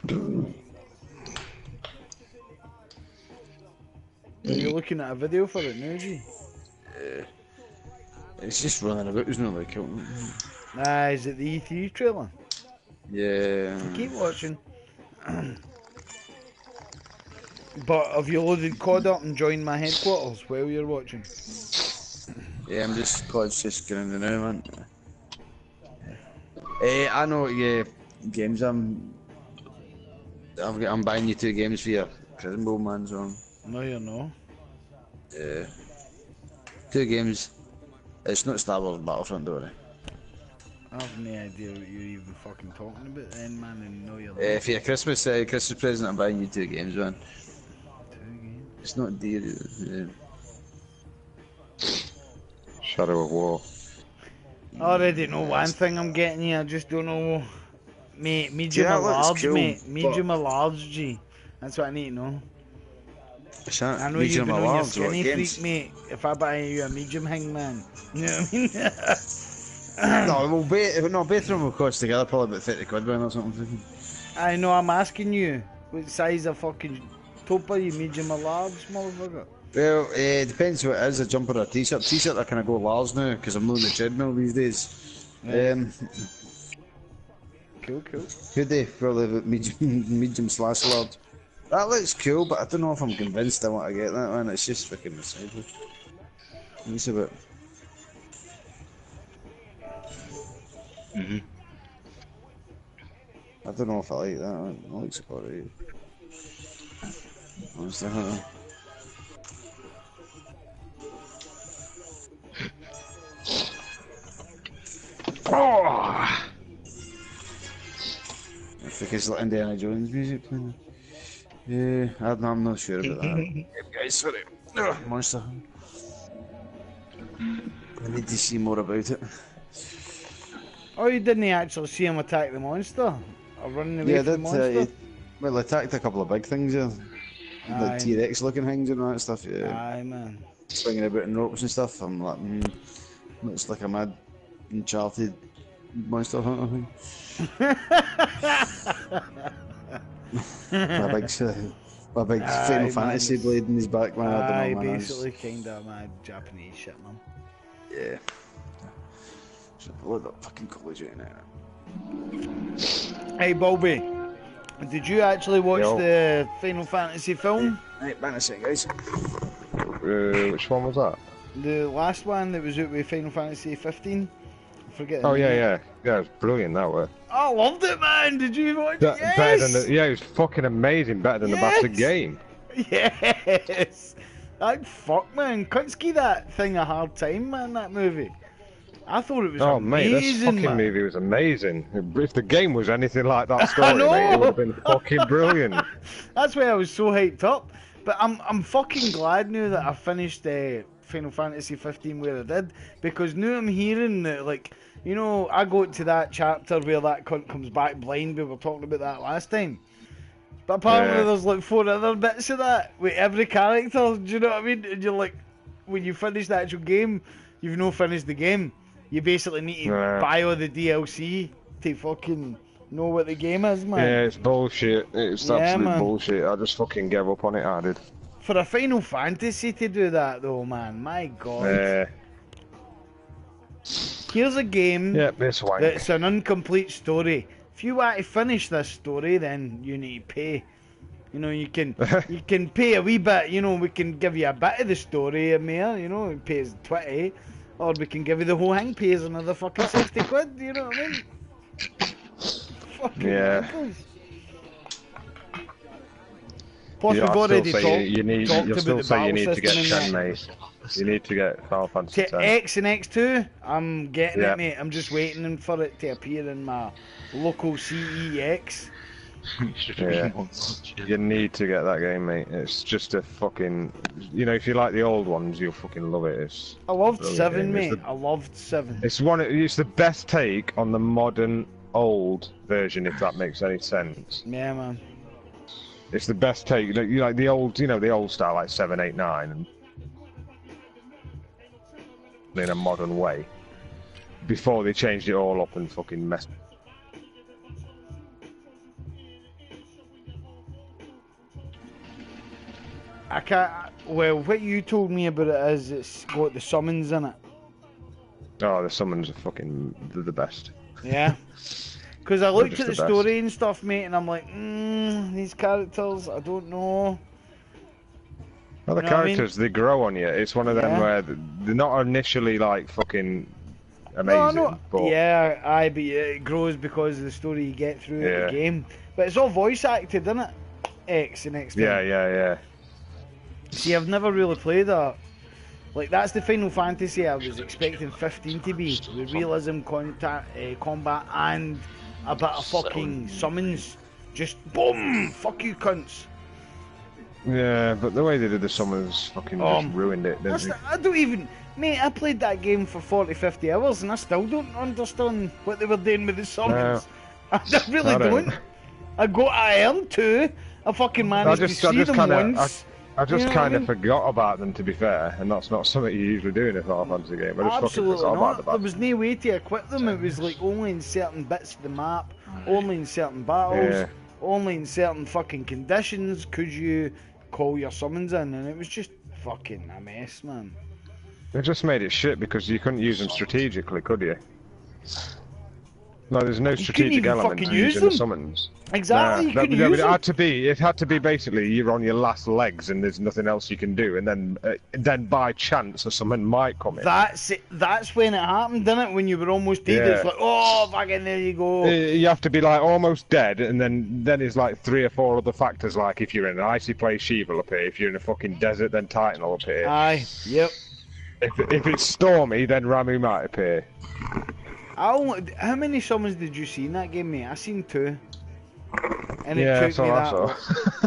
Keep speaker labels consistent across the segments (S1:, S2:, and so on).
S1: Are you looking at a video for it now, G?
S2: It's just running about, isn't it? Like,
S1: Is it the E3 trailer?
S2: yeah.
S1: Keep watching. But have you loaded COD up and joined my headquarters while you're watching?
S2: Yeah, I'm just just getting in now, man. I know what games I'm buying you 2 games for your prison ball, man. So
S1: No, you're not.
S2: yeah, 2 games. It's not Star Wars Battlefront, don't worry.
S1: I have no idea what you're even fucking talking about then, man, and no, you're not.
S2: For your Christmas present, I'm buying you 2 games, man.
S1: 2 games?
S2: It's not dear.
S3: Shadow of War.
S1: I already know one thing I'm getting you, I just don't know. Mate, medium
S2: Yeah,
S1: or
S2: that looks
S1: large,
S2: cool,
S1: mate.
S2: but-
S1: Medium or large, G. That's what I need to know. I know
S2: Medium
S1: you've been
S2: or
S1: on your
S2: large,
S1: skinny
S2: what, games?
S1: freak, mate. If I buy you a medium hang, man. You know what I mean?
S2: No, well, both of them will cost together probably about 30 quid, man, or something.
S1: I know, I'm asking you. What size of fucking top are you, medium or large, motherfucker?
S2: Well, depends what it is, a jumper or a t-shirt. T-shirt I kind of go large now, because I'm not in the treadmill these days.
S1: Right. Cool.
S2: Hoodie, probably about medium slash large. That looks cool, but I don't know if I'm convinced I want to get that one. It's just fucking beside. Let me see what. I don't know if I like that one. It looks alright. Honestly, I don't know.
S3: Oh!
S2: I think it's like Indiana Jones music playing. Yeah, I'm not sure about that. Guys, sorry. Monster. I need to see more about it.
S1: Oh, you didn't actually see him attack the monster? Or running away
S2: Yeah,
S1: from the monster?
S2: well, I attacked a couple of big things, yeah.
S1: Aye.
S2: Like T-Rex looking things and all that stuff, yeah.
S1: Aye, man.
S2: Swinging about in ropes and stuff. I'm like, looks like a mad Uncharted monster hunter thing. My big Final Fantasy blade in his back, man. I don't know, man.
S1: Basically kind of my Japanese shit, man.
S2: Yeah. Look at that fucking college right now.
S1: Hey, Bobby, did you actually watch
S3: Yo.
S1: the Final Fantasy film?
S2: Right, man, a sec, guys.
S3: Which one was that?
S1: The last one that was out with Final Fantasy 15? I forget the
S3: Oh
S1: name.
S3: yeah. Yeah, it was brilliant that way.
S1: I loved it, man. Did you watch it? Yes!
S3: Better than it was fucking amazing. Better than the bastard game.
S1: Yes! Like, fuck, man. Couldn't ski that thing a hard time, man, that movie. I thought it was
S3: Oh
S1: amazing,
S3: mate, this fucking
S1: man.
S3: movie was amazing. If the game was anything like that story, mate, it would have been fucking brilliant.
S1: That's why I was so hyped up. But I'm fucking glad now that I finished Final Fantasy 15 where I did, because now I'm hearing that, like, you know, I go to that chapter where that cunt comes back blind. We were talking about that last time. But apparently there's like 4 other bits of that with every character. Do you know what I mean? And you're like, when you finish the actual game, you've not finished the game. You basically need to buy all the DLC to fucking know what the game is, man.
S3: Yeah, it's bullshit. It's absolute
S1: man.
S3: bullshit. I just fucking gave up on it. I did.
S1: For a Final Fantasy to do that, though, man, my god. Here's a game
S3: This one.
S1: that's an incomplete story. If you want to finish this story, then you need to pay. You know, you can pay a wee bit. You know, we can give you a bit of the story, Mayor. You know, it pays 20, or we can give you the whole thing. Pays another fucking 60 quid. You know what I mean? Fucking ridiculous. Plus, we've already talked about the battle system in that.
S3: mate. You need to get Final Fantasy
S1: To
S3: 10.
S1: X and X2, I'm getting it, mate. I'm just waiting for it to appear in my local CEX.
S3: Yeah. You need to get that game, mate. It's just a fucking... You know, if you like the old ones, you'll fucking love it. It's
S1: I loved
S3: brilliant
S1: 7,
S3: game.
S1: mate. I loved 7.
S3: It's the best take on the modern old version, if that makes any sense.
S1: Yeah, man.
S3: It's the best take. You like the old, you know, the old style, like 7, 8, 9, and in a modern way. Before they changed it all up and fucking messed.
S1: I can't. Well, what you told me about it is it's got the summons in it.
S3: Oh, the summons are fucking they're the best.
S1: Yeah. Because I looked at the
S3: just the
S1: story and stuff, mate, and I'm like, these characters, I don't know.
S3: Well, the
S1: You know what I mean?
S3: characters they grow on you. It's one of them
S1: Yeah.
S3: where they're not initially like fucking amazing,
S1: No.
S3: but
S1: Yeah, but it grows because of the story you get through
S3: Yeah.
S1: the game. But it's all voice acted, isn't it? X and X.
S3: yeah.
S1: See, I've never really played that. Like, that's the Final Fantasy I was expecting 15 to be. With realism, combat, and a bit of fucking summons. Just boom! Fuck you, cunts.
S3: Yeah, but the way they did the summons fucking just ruined it, didn't they?
S1: I don't even... Mate, I played that game for 40, 50 hours and I still don't understand what they were doing with the summons. I really don't. I earned 2. I fucking managed to see them once.
S3: I just
S1: You know what
S3: kind
S1: I
S3: of
S1: mean?
S3: forgot about them, to be fair, and that's not something you usually do in a Final Fantasy game. I just
S1: Absolutely
S3: fucking forgot
S1: not.
S3: about
S1: There
S3: them.
S1: was no way to equip them. It was like only in certain bits of the map, only in certain battles,
S3: Yeah.
S1: only in certain fucking conditions could you call your summons in, and it was just fucking a mess, man.
S3: They just made it shit because you couldn't use them strategically, could you? No, there's no strategic
S1: even
S3: element
S1: fucking
S3: to
S1: use
S3: using the
S1: them.
S3: summons.
S1: Exactly, you couldn't use
S3: it
S1: them.
S3: had to be basically you're on your last legs and there's nothing else you can do, and then by chance someone might come in.
S1: That's it. That's when it happened, didn't it? When you were almost dead, it's
S3: Yeah.
S1: like, oh, fucking, there you go.
S3: You have to be like almost dead, and then there's like 3 or 4 other factors. Like if you're in an icy place, Shiva will appear. If you're in a fucking desert, then Titan will appear.
S1: Aye, yep.
S3: If it's stormy, then Ramu might appear.
S1: How many summons did you see in that game, mate? I seen 2. And
S3: Yeah,
S1: it took me
S3: I saw.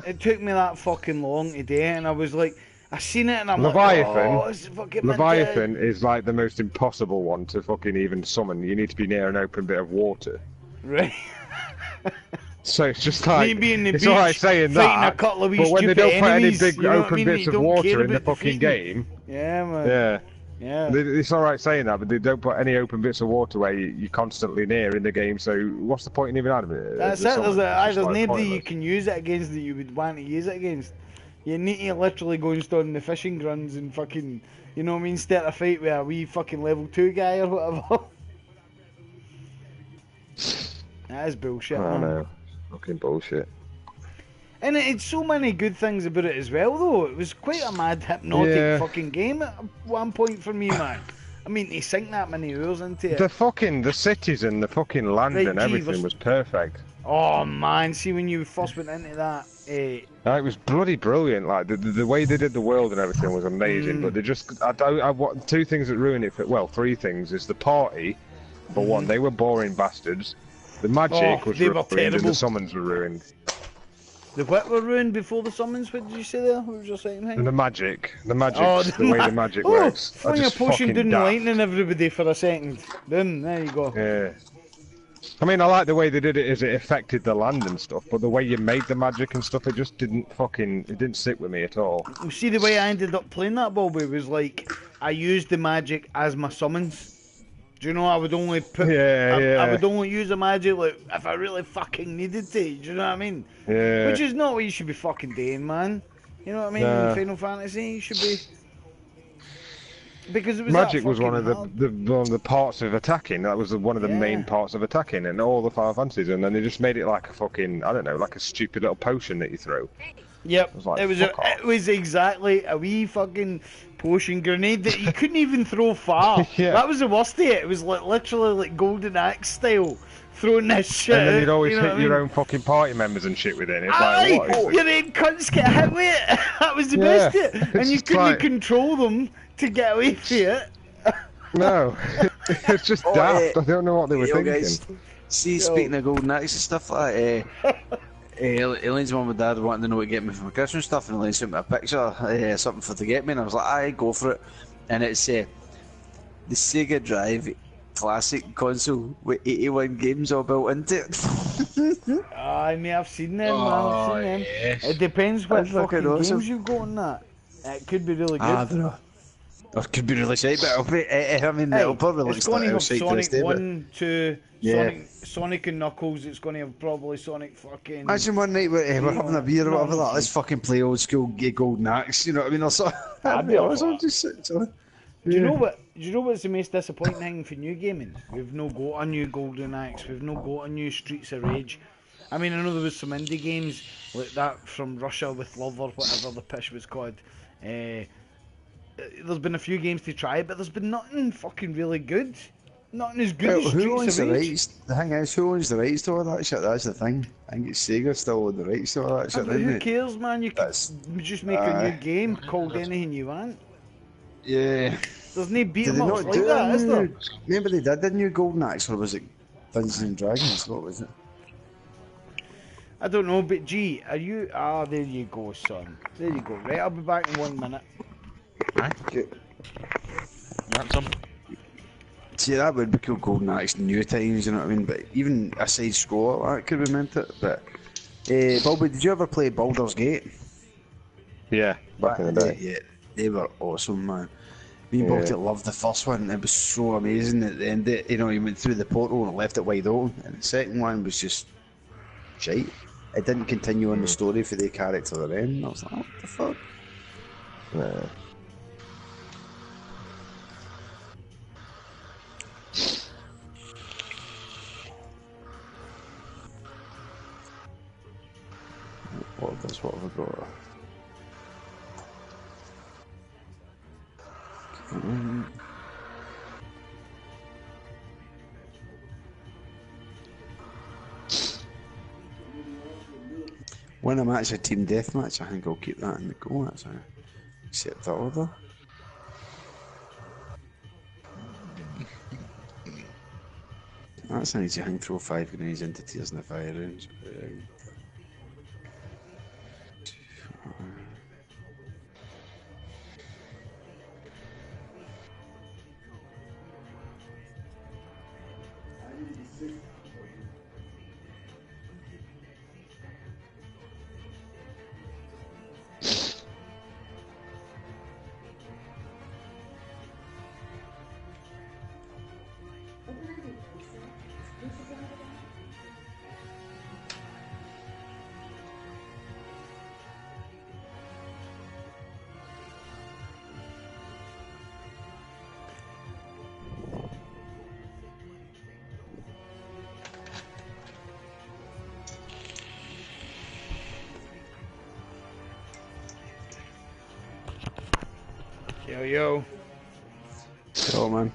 S1: it took me that fucking long to do it, and I was like, I seen it and I'm
S3: Leviathan,
S1: like, oh, it's fucking
S3: Leviathan is like the most impossible one to fucking even summon. You need to be near an open bit of water.
S1: Right.
S3: So it's just like,
S1: Me being the
S3: it's
S1: beach,
S3: alright saying
S1: fighting
S3: that,
S1: a couple of wee
S3: but when they
S1: stupid
S3: don't put any
S1: enemies,
S3: big
S1: you know what I
S3: open
S1: mean?
S3: bits
S1: You
S3: of
S1: don't
S3: water
S1: care
S3: in the
S1: about
S3: fucking
S1: defeating.
S3: game,
S1: Yeah, man.
S3: yeah.
S1: Yeah.
S3: It's alright saying that, but they don't put any open bits of water where you're constantly near in the game, so what's the point in even having it?
S1: That's
S3: The
S1: it.
S3: summon?
S1: There's
S3: It's just, like,
S1: nobody you
S3: pointless.
S1: can use it against that you would want to use it against. You need to literally go and stand in the fishing grounds and fucking, you know what I mean, start a fight with a wee fucking level 2 guy or whatever. That is bullshit,
S3: I
S1: man.
S3: know. Fucking bullshit.
S1: And it had so many good things about it as well, though. It was quite a mad, hypnotic
S3: Yeah.
S1: fucking game at one point for me, man. I mean, they sink that many hours into it.
S3: The cities and the fucking land
S1: Right,
S3: and everything
S1: Jeeves.
S3: was perfect.
S1: Oh, man, see, when you first went into that,
S3: It was bloody brilliant. Like the way they did the world and everything was amazing. But they just, 2 things that ruined it. 3 things is the party. For one, they were boring bastards. The magic was
S1: they were
S3: ruined and
S1: terrible.
S3: the summons were ruined.
S1: the what were ruined before the summons? What did you say there? What was your second thing?
S3: And the magic,
S1: Oh,
S3: the way the magic works. are
S1: Fling a
S3: just
S1: potion
S3: fucking
S1: down
S3: daft.
S1: lightning everybody for a second. Boom, there you go.
S3: Yeah. I mean, I like the way they did it, as it affected the land and stuff. But the way you made the magic and stuff, it just didn't sit with me at all.
S1: You see, the way I ended up playing that, Bobby, was like, I used the magic as my summons. Do you know, I would only put... I would only use a magic like if I really fucking needed to. Do you know what I mean?
S3: Yeah.
S1: Which is not what you should be fucking doing, man. You know what I mean?
S3: Nah.
S1: In Final Fantasy, you should be... Because it was
S3: Magic
S1: that
S3: was one
S1: fucking
S3: of
S1: hard.
S3: one of the parts of attacking. That was one of the main parts of attacking in all the Final Fantasies, and then they just made it like a fucking, I don't know, like a stupid little potion that you throw.
S1: Yep,
S3: was like,
S1: it was
S3: fuck off.
S1: it was exactly a wee fucking potion grenade that you couldn't even throw far.
S3: Yeah.
S1: That was the worst of it. It was like literally like Golden Axe style, throwing this shit.
S3: And then you'd
S1: out,
S3: always
S1: you know
S3: hit
S1: what I
S3: your
S1: mean?
S3: own fucking party members and shit within. It's
S1: Aye,
S3: like, what is
S1: your
S3: this?
S1: own cunts get hit with it. That was the best
S3: Yeah,
S1: bit. And
S3: it's
S1: you
S3: just
S1: couldn't
S3: like-
S1: control them to get away from it.
S3: No, it's just
S2: Oh,
S3: daft. I don't know what they were
S2: Yo,
S3: thinking.
S2: guys, see, speaking of golden axe and stuff like that, Elaine's mum and dad wanted to know what to get me for my Christmas stuff, and Elaine sent me a picture, something for to get me, and I was like, aye, go for it. And it's the Sega Drive Classic console with 81 games all built into it.
S1: I may have seen them, man. I've seen them.
S2: yes.
S1: It depends what
S2: That's fucking
S1: fucking
S2: awesome.
S1: games you've got on that. It could be really good.
S2: I don't know. Or it could be really shite, but I mean, it'll probably
S1: it's
S2: look
S1: going to have
S2: shite to
S1: Sonic
S2: this day, but
S1: 1, 2,
S2: yeah.
S1: Sonic and Knuckles. It's going to have probably Sonic fucking.
S2: Imagine one night we're having a beer or
S1: No,
S2: whatever,
S1: no,
S2: like, let's fucking play old school Golden Axe, you know what I mean? Or something. That'd be
S1: up for
S2: awesome.
S1: that.
S2: Just sit on.
S1: Do you know what? Do you know what's the most disappointing thing for new gaming? We've no got a new Golden Axe. We've no got a new Streets of Rage. I mean, I know there was some indie games like that from Russia with Love or whatever the pish was called. There's been a few games to try, but there's been nothing fucking really good. Nothing as good as
S2: Who owns
S1: Streets
S2: the
S1: of Rage.
S2: rights? The thing is, who owns the rights to all that shit? That's the thing. I think it's Sega still own the rights to all that shit,
S1: But
S2: isn't
S1: who
S2: it?
S1: cares, man? You can just make a new game called anything you want.
S2: Yeah.
S1: There's no beat
S2: Did
S1: 'em
S2: they
S1: ups
S2: not
S1: like
S2: do
S1: that, is there?
S2: Remember they did the new Golden Axe, or was it Dungeons and Dragons? What was it?
S1: I don't know, but gee, are you? Ah, there you go, son. There you go. Right, I'll be back in 1 minute.
S3: Okay.
S4: Want some?
S2: See, that would be cool, Golden Axe, new times, you know what I mean? But even a side scroller, that could have meant it. But, Bobby, did you ever play Baldur's Gate?
S3: Yeah, back in the day.
S2: Yeah, they were awesome, man. Me and Baltic loved the first one. It was so amazing at the end. You know, you went through the portal and left it wide open. And the second one was just shite. It didn't continue on the story for the character then. I was like, what the fuck?
S3: Yeah. What have I got?
S2: When I'm actually team deathmatch, I think I'll keep that in the go. That's how set the order. That's an easy thing. Throw 5 grenades into Tears in the Fire rounds.
S1: Yo.
S2: Oh man.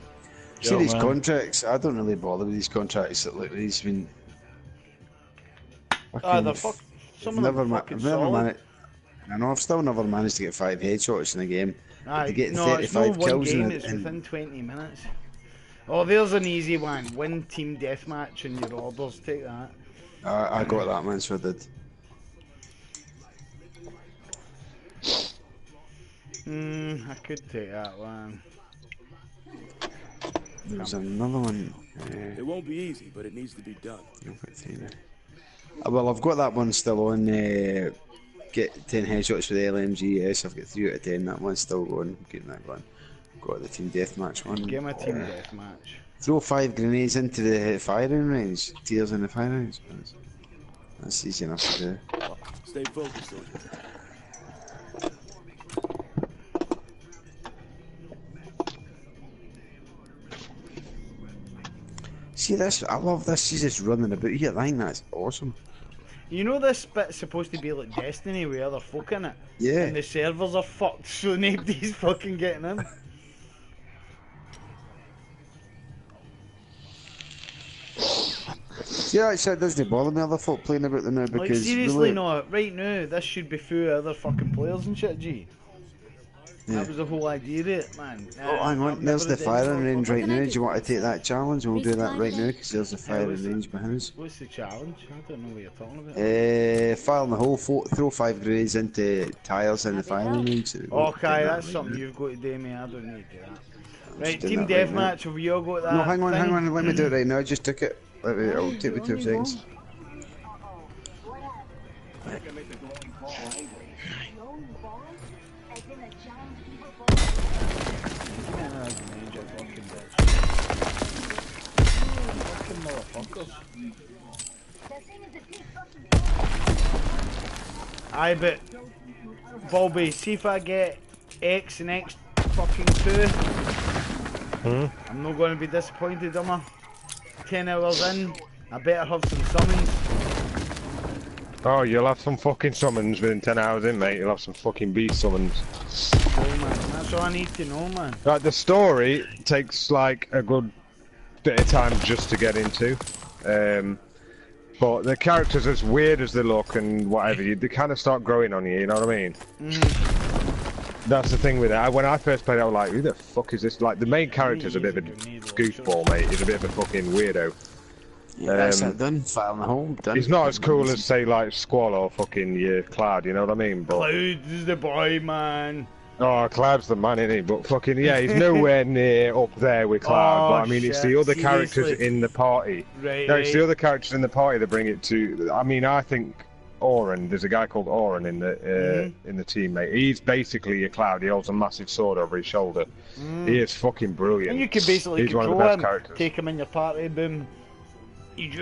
S2: See
S4: Yo,
S2: these
S4: man.
S2: contracts, I don't really bother with these contracts that like these. I mean,
S1: They're some of them fucking solid.
S2: I know I've still never managed to get 5 headshots in a game. To get
S1: No, it's no
S2: 35
S1: one
S2: kills
S1: game,
S2: in
S1: it's
S2: it,
S1: within 20 minutes. Oh, there's an easy one. Win team deathmatch and your orders. Take that.
S2: I got that man, so I did.
S1: I could take that one.
S2: There's another one.
S5: It won't be easy, but it needs to be done.
S2: Well, I've got that one still on. Get 10 headshots for the LMG. Yes, I've got 3 out of 10. That one's still going. Getting that going. Got the team deathmatch one.
S1: Give me a team deathmatch.
S2: Throw 5 grenades into the firing range. Tears in the firing range. That's easy enough to do.
S5: Stay focused, soldier.
S2: See this? I love this. She's just running about here. I think that's awesome.
S1: You know this bit's supposed to be like Destiny with other folk in it?
S2: Yeah.
S1: And the servers are fucked, so nobody's fucking getting in.
S2: Yeah, actually, it doesn't bother me other folk playing about them now because
S1: Like, seriously,
S2: really,
S1: no, right now, this should be full of other fucking players and shit, G.
S2: Yeah.
S1: That was the whole idea of it, man.
S2: Oh, hang on, there's the firing range right now. Do you want to take that challenge? We'll do that right now because there's the firing range behind us.
S1: What's the challenge? I don't know what you're talking about.
S2: Fire in the hole, throw 5 grenades into tires in the firing range.
S1: Okay, that's something you've got to do, mate. I don't need to do that. Right,
S2: doing
S1: team
S2: that right now.
S1: deathmatch, have you all got that?
S2: No, hang on,
S1: thing?
S2: let me do it right now. I just took it. It'll take me 2 seconds.
S1: Fucking motherfuckers. Aye, but Bobby, see if I get X and X fucking 2. I'm not going to be disappointed, am I? 10 hours in, I better have some summons.
S3: Oh, you'll have some fucking summons within 10 hours in, mate. You'll have some fucking beast summons.
S1: Oh, man, that's all I need to know, man.
S3: Like, the story takes, like, a good bit of time just to get into. But the characters, as weird as they look and whatever, they kind of start growing on you, you know what I mean? That's the thing with it. When I first played it, I was like, who the fuck is this? Like, the main character's a bit of a goofball, mate. He's a bit of a fucking weirdo.
S2: Yeah, that's it done. File in the hole, done.
S3: He's not as cool as, say, like, Squall or fucking Cloud, you know what I mean? But...
S1: Cloud is the boy, man.
S3: Oh, Cloud's the man, isn't he? But fucking, yeah, he's nowhere near up there with Cloud. But I mean, it's the other characters in the party.
S1: Right,
S3: No, it's the other characters in the party that bring it to... I mean, I think Oren, there's a guy called Oren in the team, mate. He's basically a Cloud. He holds a massive sword over his shoulder. He is fucking brilliant.
S1: And you can basically
S3: He's one
S1: control
S3: of the best
S1: him,
S3: characters.
S1: take him in your party, boom.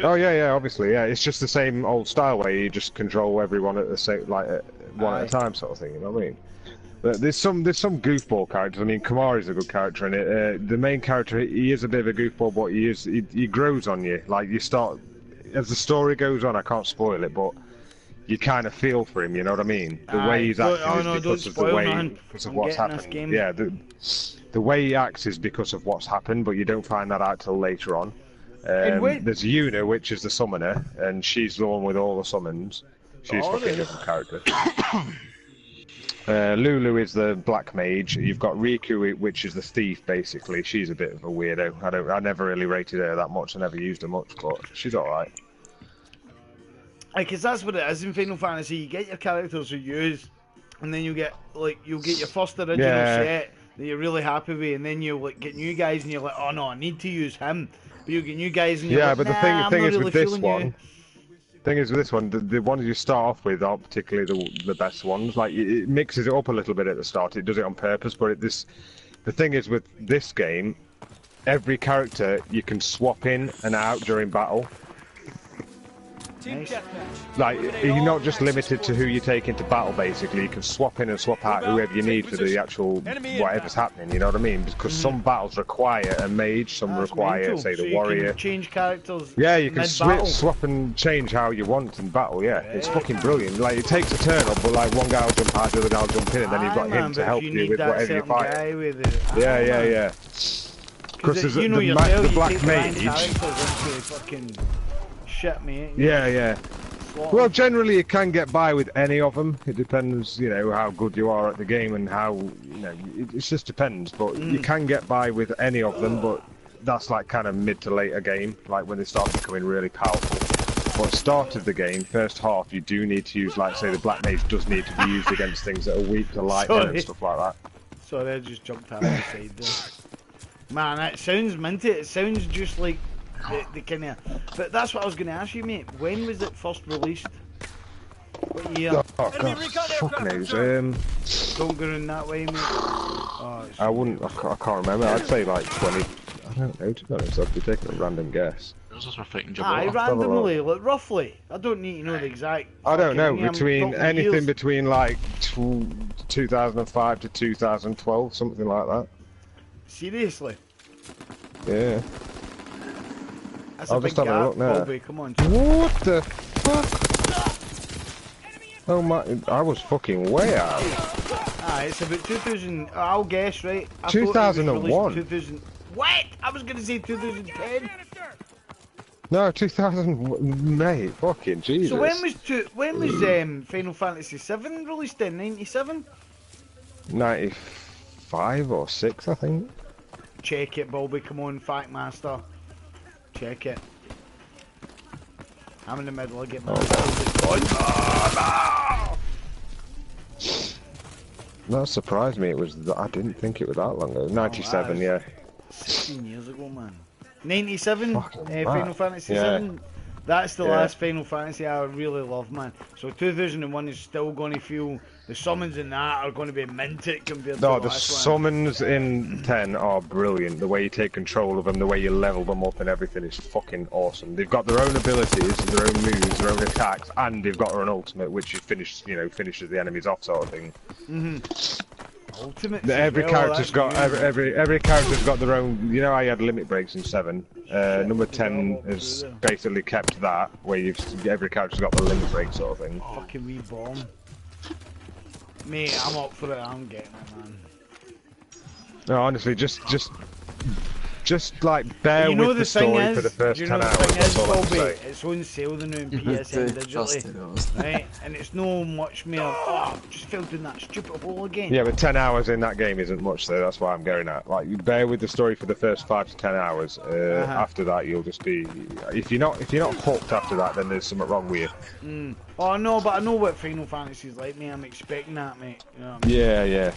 S3: Oh yeah, obviously, yeah. It's just the same old style way. You just control everyone at the same, like one at a time, sort of thing. You know what I mean? But there's some goofball characters. I mean, Kamari's a good character in it. The main character, he is a bit of a goofball, but he grows on you. Like you start, as the story goes on. I can't spoil it, but you kind of feel for him. You know what I mean? The way he's acting is because of the way, because of what's happened. Yeah, the way he acts is because of what's happened, but you don't find that out till later on. There's Yuna, which is the summoner, and she's the one with all the summons. She's fucking a different character. Lulu is the black mage. You've got Riku, which is the thief, basically. She's a bit of a weirdo. I never really rated her that much. I never used her much, but she's alright.
S1: Because that's what it is in Final Fantasy. You get your characters you use, and then you'll get your first original set that you're really happy with, and then you get new guys, and you're like, oh no, I need to use him. But you get new guys, and you're like,
S3: but the
S1: nah,
S3: thing is
S1: really
S3: with this one. Thing is with this one, the ones you start off with aren't particularly the best ones. Like it mixes it up a little bit at the start. It does it on purpose, but the thing is with this game, every character you can swap in and out during battle.
S1: Nice.
S3: Like you're not just limited to who you take into battle. Basically, you can swap in and swap out whoever you need for the actual whatever's happening. You know what I mean? Because some battles require a mage, some require, say, the warrior.
S1: You can change characters.
S3: Yeah, you can swap and change how you want in battle. Yeah, it's fucking brilliant. Like it takes a turn up, but like one guy will jump out, the other guy will jump in, and then you've got him to help you with whatever you fight. Yeah. Because there's the black mage.
S1: Shit, mate.
S3: Yeah. Well, generally you can get by with any of them. It depends, how good you are at the game and how, it just depends. But you can get by with any of them, but that's like kind of mid to later game, like when they start becoming really powerful. But start of the game, first half, you do need to use, like, say, the black mage does need to be used against things that are weak to lightning and stuff like that.
S1: Sorry, I just jumped out of the side there. Man, that sounds minty. It sounds just like the kind of... But that's what I was going to ask you, mate. When was it first released? What year?
S3: Oh, God, fuck knows.
S1: Don't go in that way, mate. Oh,
S3: I wouldn't... I can't remember. I'd say, like, 20... I don't know, to be honest. I'd be taking a random guess.
S1: Randomly, like, roughly. I don't need to know the exact...
S3: I don't know. Anything between, like, 2005 to 2012, something like that.
S1: Seriously?
S3: Yeah.
S1: That's
S3: I'll
S1: a big
S3: just have a look now.
S1: Bobby, come on.
S3: What the fuck? Oh my, I was fucking way out.
S1: It's about 2000, I'll guess, right?
S3: 2001.
S1: 2000, what? I was going to say 2010.
S3: No, 2000, mate, fucking Jesus.
S1: So when was Final Fantasy 7 released in? 97?
S3: 95 or 6, I think.
S1: Check it, Bobby, come on, Fact Master. Check it. I'm in the middle of getting my
S3: That surprised me. I didn't think it was that long ago. 97, yeah.
S1: 16 years ago, man. 97, Final Fantasy 7. That's the
S3: Yeah.
S1: last Final Fantasy I really love, man. So 2001 is still going to feel, the summons in that are going to be minted compared to
S3: No,
S1: the
S3: the
S1: last one.
S3: summons in 10 are brilliant. The way you take control of them, the way you level them up and everything is fucking awesome. They've got their own abilities, their own moves, their own attacks, and they've got their own ultimate, which you finish, finishes the enemies off sort of thing.
S1: Ultimate.
S3: Every character's got every character's got their own. You know how you had limit breaks in 7. Number 10 has basically kept that, where every character's got the limit break sort of thing.
S1: Fucking wee bomb. Mate, I'm up for it. I'm getting it, man.
S3: No, honestly, just like bear with the story for the first 10 hours. That's all I'm saying.
S1: It's on sale the new PSN digitally, right? And it's no much more. Oh, just fell down that stupid hole again.
S3: Yeah, but 10 hours in that game isn't much, though. That's why I'm going at. Like, you bear with the story for the first 5 to 10 hours. After that, you'll just be. If you're not hooked after that, then there's something wrong with you.
S1: Oh no, but I know what Final Fantasy's like, mate. I'm expecting that, mate. You know what I mean?
S3: Yeah.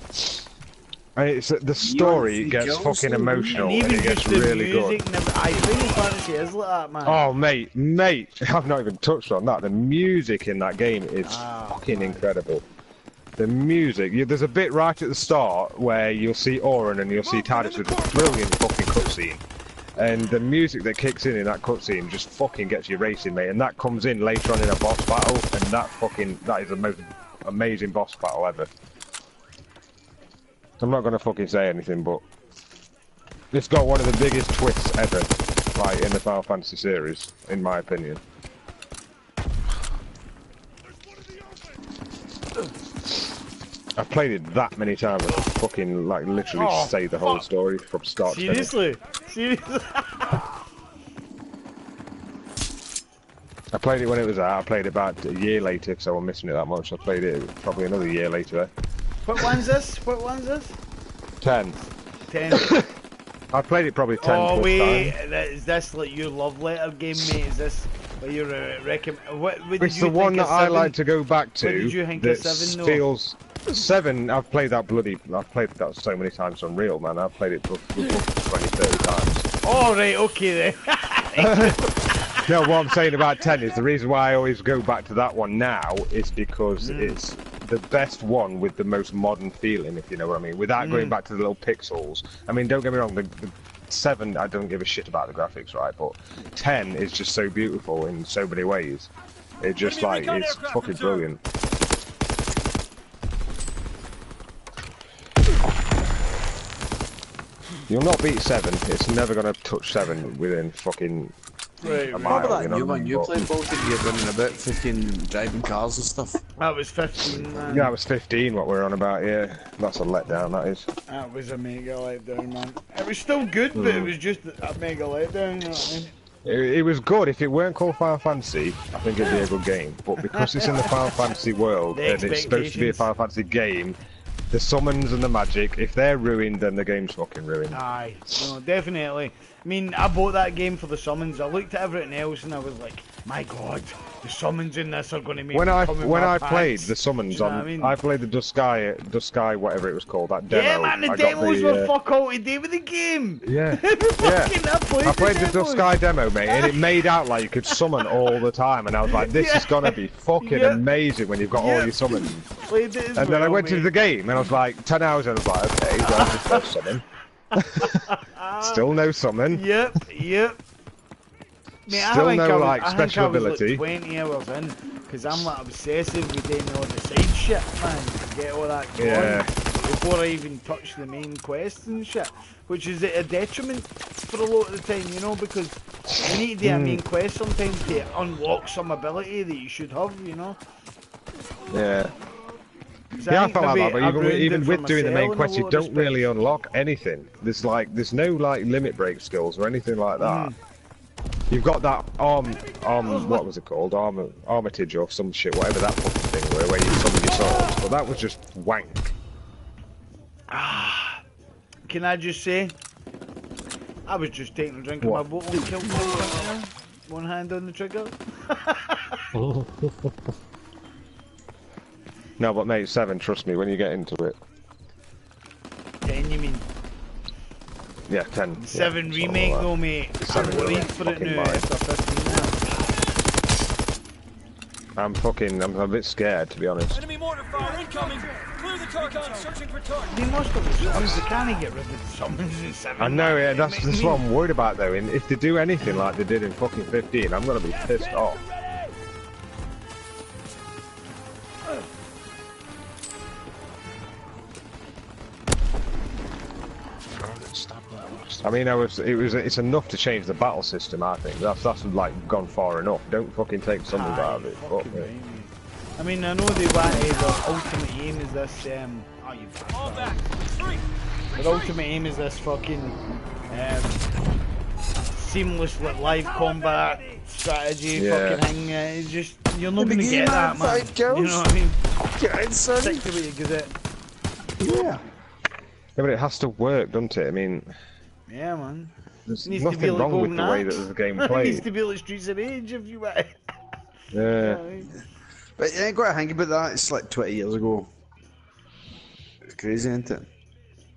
S3: And it's the story gets fucking emotional and it gets really good.
S1: Final Fantasy is like that, man.
S3: Oh, mate, I've not even touched on that. The music in that game is fucking incredible. The music, there's a bit right at the start where you'll see Auron and you'll see Tidus with a brilliant fucking cutscene. And the music that kicks in that cutscene just fucking gets you racing, mate. And that comes in later on in a boss battle, and that is the most amazing boss battle ever. I'm not gonna fucking say anything, but it's got one of the biggest twists ever, like in the Final Fantasy series, in my opinion. I've played it that many times. I could fucking like literally say the whole story from start to finish.
S1: Seriously.
S3: I played it when it was out. I played it about a year later because I was missing it that much. I played it probably another year later.
S1: What one's this?
S3: 10.
S1: 10.
S3: I played it probably 10
S1: Oh
S3: plus
S1: wait,
S3: times.
S1: is this like your love letter game, mate? Is this what you recommend? What did
S3: It's
S1: you
S3: the one
S1: think
S3: that
S1: of
S3: I
S1: 7?
S3: like to go back to.
S1: What did you think
S3: that
S1: of 7 though?
S3: feels 7. I've played that so many times on Unreal, man. I've played it 20, 30 times.
S1: Oh right, okay then.
S3: No, what I'm saying about 10 is the reason why I always go back to that one now is because it's the best one with the most modern feeling, if you know what I mean, without going back to the little pixels. I mean, don't get me wrong, the 7, I don't give a shit about the graphics, right? But 10 is just so beautiful in so many ways. It just like, it's fucking brilliant. You'll not beat 7. It's never gonna touch 7 within fucking a mile.
S2: Remember that new one you
S3: but...
S2: played, Baltic? You're running about 15 driving cars and stuff.
S1: That was 15, man.
S3: Yeah, it was 15 what we're on about, yeah. That's a letdown, that is.
S1: That was a mega letdown, man. It was still good, but it was just a mega letdown, you know what I mean?
S3: It was good. If it weren't called Final Fantasy, I think it'd be a good game. But because it's in the Final Fantasy world and it's supposed to be a Final Fantasy game, the summons and the magic, if they're ruined, then the game's fucking ruined.
S1: Aye, no, definitely. I mean, I bought that game for the summons. I looked at everything else and I was like, my god, the summons in this are going to make
S3: When
S1: me
S3: I
S1: come in my
S3: played
S1: pants.
S3: the summons
S1: Do you know
S3: on,
S1: what I mean?
S3: I played the Dusk Sky, whatever it was called, that demo.
S1: Yeah, man, the
S3: I got
S1: demos were fuck all to do with the game.
S3: Yeah,
S1: Fucking,
S3: I played the
S1: demos.
S3: Dusk Sky demo, mate, and it made out like you could summon all the time, and I was like, this is gonna be fucking amazing when you've got all your summons.
S1: Played it as
S3: And then I
S1: well,
S3: went to
S1: mate.
S3: the game, and I was like, 10 hours in, I was like, okay, well, just no summon. Still no summon.
S1: Yep. Mate,
S3: Still
S1: I think
S3: no,
S1: I was,
S3: like,
S1: I think
S3: special
S1: I was
S3: ability.
S1: Like 20 hours in, because I'm like obsessive with doing all the side shit, man, to get all that going before I even touch the main quest and shit, which is a detriment for a lot of the time, you know, because you need to do a main quest sometimes to unlock some ability that you should have, you know.
S3: Yeah.
S1: So
S3: Yeah, I
S1: think
S3: felt like
S1: maybe
S3: that,
S1: I've
S3: but
S1: ruined
S3: even
S1: it
S3: with
S1: for
S3: doing the main
S1: myself in a
S3: quest, you
S1: lot of
S3: don't really
S1: respects.
S3: unlock anything. There's no like limit break skills or anything like that. You've got that what was it called? Armitage or some shit, whatever that fucking thing where you summon your swords. But that was just wank.
S1: Can I just say, I was just taking a drink of my bottle and killed myself. One hand on the trigger.
S3: No, but mate, 7, trust me, when you get into it.
S1: 10, you mean?
S3: Yeah, 10.
S1: 7
S3: yeah,
S1: remake
S3: like
S1: though, mate. I'm
S3: 7
S1: worried
S3: remake,
S1: for it
S3: fucking
S1: now
S3: mine.
S1: after 15 now.
S3: I'm a bit scared, to be honest.
S6: Enemy mortar fire incoming! Clear the target, searching for target!
S1: They must have the summons. They can't get rid of the summons in 7.
S3: I know, yeah, that's what I'm worried about though. And if they do anything like they did in fucking 15, I'm gonna be pissed off. I mean, it's enough to change the battle system. I think that's like gone far enough. Don't fucking take summons out of it. Fuck me.
S1: I mean, I know they wanted the ultimate aim is this. Oh, you
S6: All back! Three!
S1: The ultimate aim is this fucking seamless live combat strategy fucking thing. It's just you're not gonna get that, man. You know what I mean?
S2: Get in, son.
S1: Stick to what you get.
S2: Yeah.
S3: Yeah, but it has to work, doesn't it? I mean,
S1: yeah, man.
S3: there's
S1: Needs to be
S3: nothing
S1: like
S3: wrong with the way that the game
S1: It needs
S3: played.
S1: to be like Streets of Rage if you want.
S3: Yeah.
S2: But you ain't got to think about that. It's like 20 years ago. It's crazy, isn't it?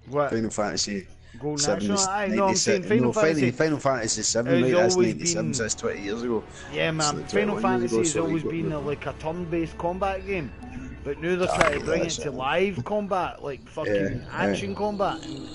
S1: What?
S2: Final Fantasy.
S1: Gold
S2: 7
S1: National?
S2: is
S1: I know, I'm saying
S2: 97.
S1: Final Fantasy.
S2: Final Fantasy 7,
S1: It's
S2: mate. That's
S1: always
S2: 97,
S1: been-
S2: so that's 20 years ago.
S1: Yeah,
S2: It's
S1: man.
S2: like
S1: Final
S2: 21 years
S1: Fantasy
S2: ago,
S1: has
S2: so
S1: always
S2: we
S1: been
S2: got-
S1: like a turn-based combat game, but now they're trying to bring it
S2: that's
S1: to
S2: it.
S1: live combat, like fucking action combat. And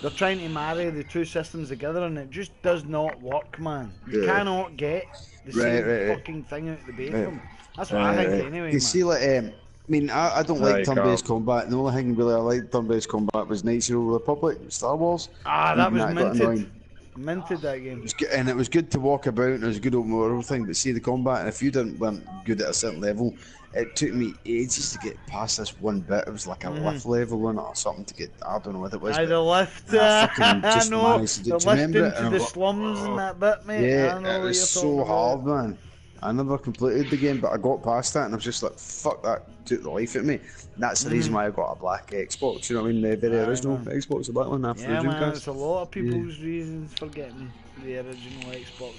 S1: they're trying to marry the two systems together, and it just does not work, man. You
S2: Yeah.
S1: cannot get the same
S2: Right.
S1: fucking thing out of the base of them. That's what I think, anyway,
S2: You
S1: man.
S2: see, like, I mean, I don't
S3: No,
S2: like
S3: you
S2: turn-based
S3: can't.
S2: combat. The only thing really I liked turn-based combat was Knights of the Old Republic, Star Wars.
S1: That
S2: Even
S1: was
S2: got
S1: minted.
S2: annoying.
S1: Minted that game.
S2: It was good, and it was good to walk about, and it was a good open world thing. But see the combat, and if you weren't good at a certain level, it took me ages to get past this one bit. It was like a lift level in it or something to get. I don't know what it was.
S1: The lift.
S2: I fucking
S1: I
S2: just
S1: know.
S2: managed to do-
S1: The
S2: do you
S1: lift
S2: remember it?
S1: into
S2: And
S1: the
S2: I'm like,
S1: slums and that bit, mate.
S2: yeah,
S1: I know
S2: it
S1: what
S2: was
S1: you're
S2: so
S1: talking about.
S2: hard, man. I never completed the game, but I got past that, and I was just like, "Fuck that!" Took the life at me. And that's the reason why I got a black Xbox. You know what I mean? The very original Xbox, the black one after
S1: Yeah,
S2: the
S1: man,
S2: Dreamcast.
S1: it's a lot of people's reasons for getting the original Xbox.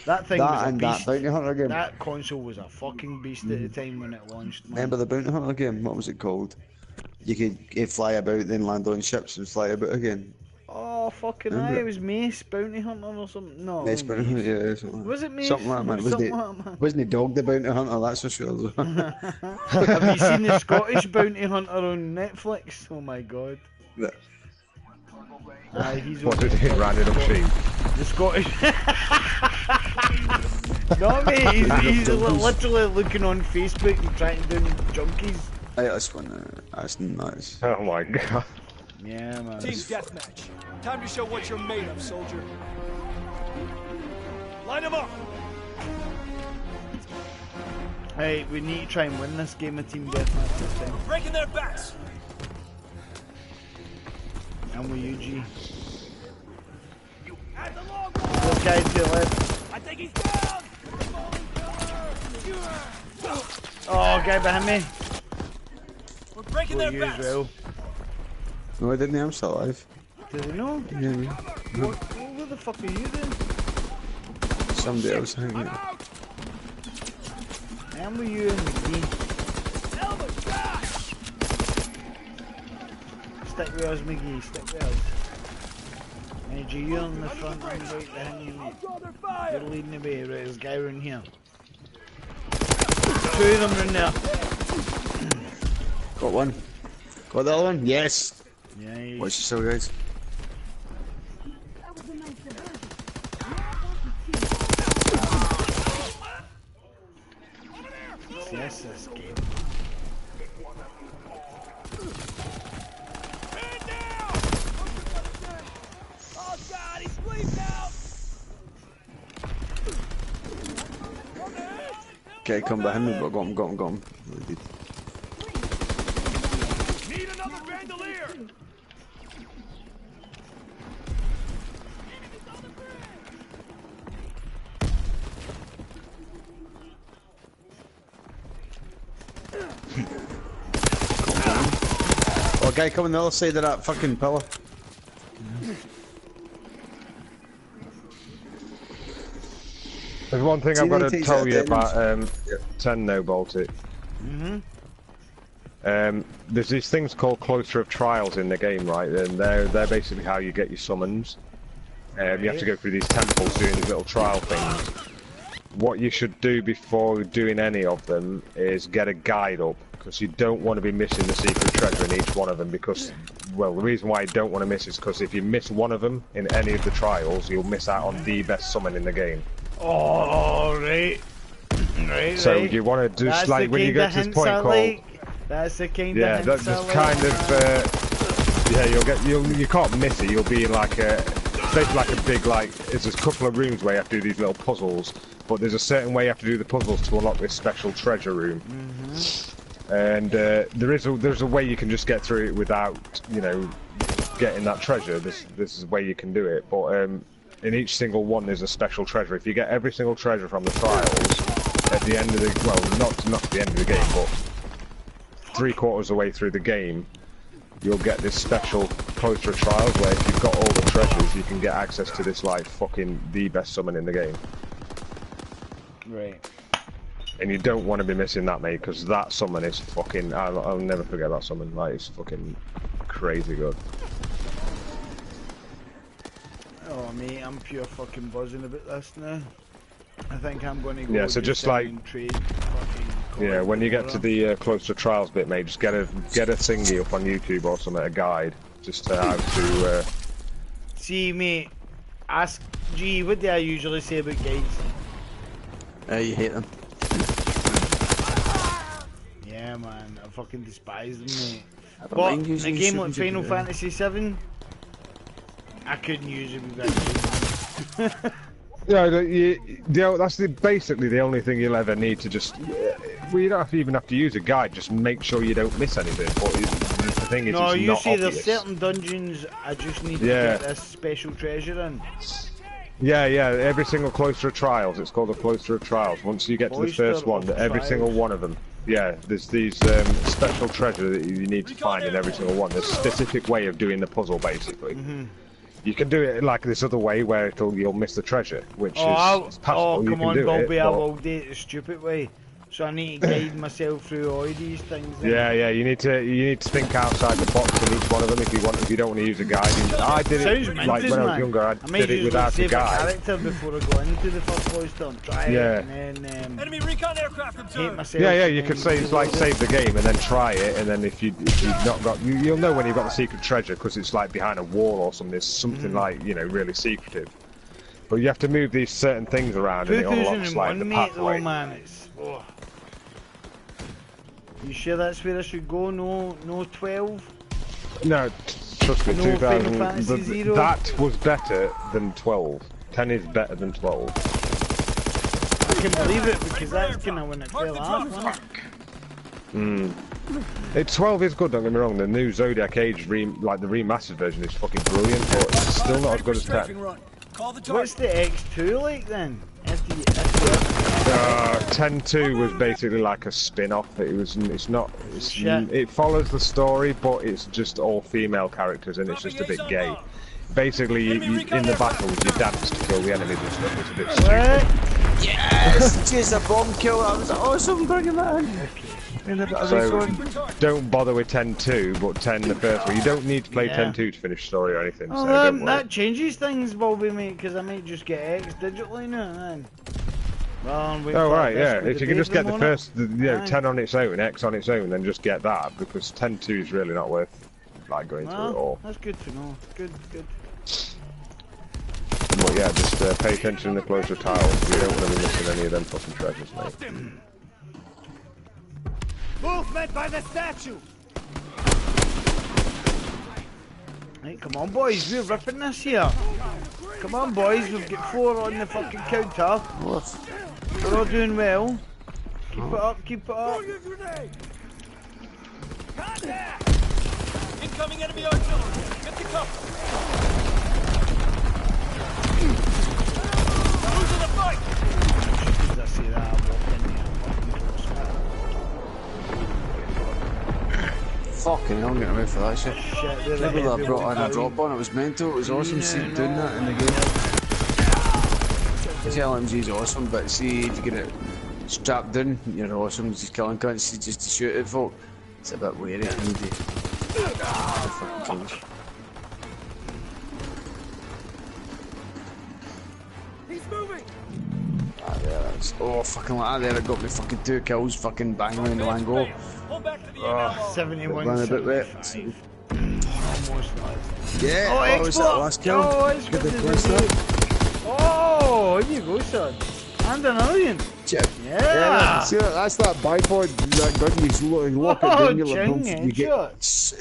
S1: That thing
S2: That
S1: was a
S2: and
S1: beast.
S2: that Bounty Hunter game.
S1: That console was a fucking beast at the time when it launched, man.
S2: Remember the Bounty Hunter game? What was it called? You could fly about, then land on ships and fly about again.
S1: Oh, fucking
S2: Remember
S1: aye,
S2: it?
S1: it was Mace Bounty Hunter or something. No,
S2: Nice Bounty Hunter, yeah, something like
S1: Was it Mace?
S2: Something like that, man.
S1: Something like that, man.
S2: Wasn't he Dog the Bounty Hunter? That's for sure.
S1: Have you seen the Scottish Bounty Hunter on Netflix? Oh my god.
S2: Yeah.
S1: Aye, he's
S3: What
S1: okay.
S3: did he rounded up sheep?
S1: The Scottish. No, mate, he's literally looking on Facebook and trying to do junkies.
S2: Hey, that's one. That's nice.
S3: Oh my god.
S1: Yeah, man.
S6: Team deathmatch. Time to show what you're made of, soldier. Line them up!
S1: Hey, we need to try and win this game of team deathmatch this time.
S6: Breaking their backs!
S1: I'm with you, G.
S6: At the long
S1: This guy to the left.
S6: I think he's down!
S1: Oh, guy behind me.
S6: We're breaking
S1: Well,
S6: their
S1: you as
S6: backs!
S1: well.
S2: No, I didn't. I'm still alive.
S1: Does he know?
S2: Yeah,
S1: What the fuck are you doing?
S2: somebody else hanging out.
S1: I'm with you and me. Stick with us, McGee. Stick with us. Hey, G, you're on the front. I'm right behind you, mate. You're leading the way. Right, there's a guy around here. Two of them are in there.
S2: Got one. Got the other one? Yes.
S1: Yeah,
S2: Watch yourself, guys.
S1: yes, this game.
S6: Oh god, he's bleeding out!
S2: Okay, come behind me, but got him. Really good.
S6: Need another bandolier!
S2: Oh, guy coming the other side of that fucking pillar.
S3: There's one thing I've got to
S2: takes
S3: tell
S2: out
S3: you
S2: the
S3: about 10 no Baltic. There's these things called cloister of trials in the game, right? And they're basically how you get your summons. You have to go through these temples doing these little trial things. what you should do before doing any of them is get a guide up, because you don't want to be missing the secret treasure in each one of them, because, well, the reason why you don't want to miss is because if you miss one of them in any of the trials, you'll miss out on the best summon in the game.
S1: Oh, right.
S3: So you want to just, like, when you get to this point called...
S1: That's the kind
S3: yeah,
S1: of
S3: that's kind of... yeah, you can't miss it, you'll be in like a... basically like a big, like, there's a couple of rooms where you have to do these little puzzles, but there's a certain way you have to do the puzzles to unlock this special treasure room. And there's a way you can just get through it without, you know, getting that treasure. This is a way you can do it, but in each single one there's a special treasure. If you get every single treasure from the trials at the end of the, well, not the end of the game, but 3/4 of the way through the game, you'll get this special cloister of trials where if you've got all the treasures, you can get access to this, like, fucking the best summon in the game.
S1: Right.
S3: And you don't want to be missing that, mate, because that summon is fucking... I'll never forget that summon. Like, it's fucking crazy good.
S1: Oh, mate, I'm pure fucking buzzing about this now. I think I'm going to go...
S3: Yeah, so just like...
S1: trade fucking...
S3: Yeah, when you get to the cloister of trials bit, mate, just get a thingy up on YouTube or something, a guide, just to how to...
S1: See, mate, ask G, what do I usually say about guides?
S2: You hate them.
S1: Yeah, man, I fucking despise them, mate.
S2: don't
S1: But
S2: mind
S1: in a
S2: using
S1: game
S2: YouTube
S1: like Final
S2: video.
S1: Fantasy 7, I couldn't use it with that game.
S3: Yeah, that's basically the only thing you'll ever need to just... Well, you don't even have to use a guide, just make sure you don't miss anything. But the thing is,
S1: No,
S3: it's
S1: you
S3: not
S1: see,
S3: obvious.
S1: there's certain dungeons I just need to get this special treasure in.
S3: Yeah, every single cloister of trials, it's called a cloister of trials. Once you get to the first one, every single one of them, yeah, there's these special treasure that you need to find in every single one. There's a specific way of doing the puzzle, basically. You can do it like this other way where you'll miss the treasure, which is possible.
S1: Come on,
S3: do
S1: Bobby,
S3: it,
S1: I will do it the stupid way. So I need to guide myself through all these things.
S3: Yeah, you need to think outside the box in each one of them if you don't want to use a guide. I did it like when I was younger. I did it without a guide.
S1: Character before I go into the first cloister and try it, and then
S6: Enemy recon aircraft observed.
S1: myself.
S3: Yeah, you could say it's like save the game and then try it, and then if you've not got, you'll know when you've got the secret treasure because it's like behind a wall or something. It's something like, you know, really secretive. But you have to move these certain things around, and it unlocks like the
S1: 2001, mate,
S3: pathway.
S1: though, man, it's... Oh. You sure that's where I should go? No 12?
S3: No, trust me,
S1: No
S3: 2000.
S1: Final Fantasy Zero?
S3: That was better than 12. 10 is better than 12.
S1: I can believe it because that's kind of when it fell off, wasn't it?
S3: 12 is good, don't get me wrong. The new Zodiac Age, like the remastered version, is fucking brilliant, but it's still not as good as 10.
S6: Call the target.
S1: What's the X2 like then?
S3: 10-2 was basically like a spin-off. It follows the story, but it's just all female characters and it's just a bit gay. Basically, in the battles, you dance to kill the enemies and stuff. It's a bit stupid.
S2: Yes! Just a bomb kill. That was awesome bringing that in.
S3: So, don't bother with 10-2, but 10 the first one. You don't need to play 10-2 to finish story or anything, so don't worry.
S1: That changes things, Bobby, mate, because I might just get X digitally now, man.
S3: Oh right, yeah. If you can just get the first, 10 on its own, X on its own, then just get that, because 10-2 is really not worth like going through it all.
S1: That's good to know. Good.
S3: But yeah, just pay attention to the cloister tiles. You don't want to be missing any of them fucking treasures, mate.
S6: Movement by the statue.
S1: Right, come on, boys, we're ripping this here. Come on, boys, we've got 4 on the fucking counter. We're all doing well. Keep it up.
S6: Incoming enemy artillery. Get the cover. Losing the fight.
S1: Did I see that? I walked in there.
S2: Fucking hell, I'm getting away for that shit.
S1: Shit,
S2: Maybe I brought in a drop on, it was mental, it was awesome seeing doing that in the game. The LMG is awesome, but see if you get it strapped down, you're awesome, just killing cunts, just to shoot at folk. It's a bit weird, I need to fucking change.
S6: He's moving.
S2: Ah, yeah, Oh, fucking like that there, it got me fucking 2 kills, fucking bang around the one go.
S6: Pull back to the ammo.
S1: 71,
S2: Ran a bit wet.
S1: 75. Almost, lads.
S2: Yeah,
S1: Oh,
S2: that was that
S1: export!
S2: last kill.
S1: Oh,
S2: Get
S1: export
S2: the
S1: is
S2: place
S1: the
S2: there.
S1: Oh, here you go, son. And another one.
S2: Chip.
S1: Yeah.
S3: See, that's that bipod, that gun you lock it
S1: Oh,
S3: down, you
S1: ching,
S3: get...
S1: headshot.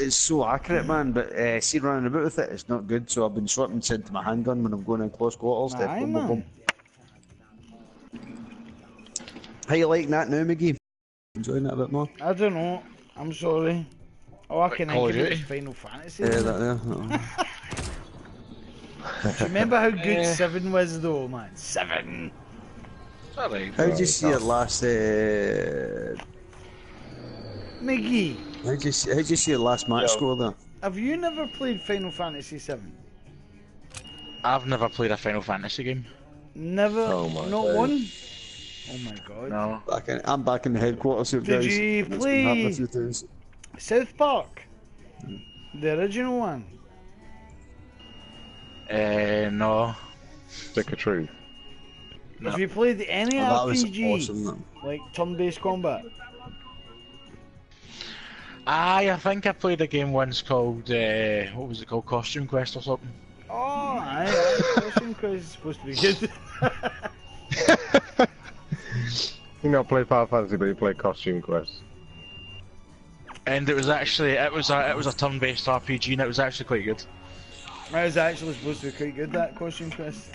S2: It's so accurate, man, but see running about with it, it's not good, so I've been swapping it to my handgun when I'm going in close quarters.
S1: Aye,
S2: Boom, boom, boom.
S1: man.
S2: How you liking that now, McGee? Enjoying it a bit more?
S1: I don't know. I'm sorry. All I can
S4: Call
S1: think
S4: of
S1: of is
S4: Duty?
S1: Final Fantasy.
S2: Yeah,
S1: Do
S2: that there.
S1: you remember how good 7 was, though, man? 7.
S4: Sorry.
S2: How did you see it last?
S1: Miggy,
S2: How did you see it last match score there?
S1: have you never played Final Fantasy 7?
S4: I've never played a Final Fantasy game.
S1: Never?
S3: Oh my
S1: Not
S3: days.
S1: one? Oh my god.
S4: No.
S2: I'm back in the headquarters here,
S1: Did
S2: guys.
S1: you
S2: It's been
S1: play-
S2: happening a few times.
S1: South Park? The original one?
S4: No.
S3: Stick of truth.
S4: No.
S1: Have you played any
S2: Oh, that was
S1: RPG?
S2: awesome, man.
S1: Like turn-based combat?
S4: I think I played a game once called, what was it called? Costume Quest or something.
S1: Oh, aye, Costume Quest is supposed to be good.
S3: You not play Final Fantasy, but you play Costume Quest.
S4: And it was actually, it was a turn-based RPG and it was actually quite good.
S1: That was actually supposed to be quite good, that Costume Quest.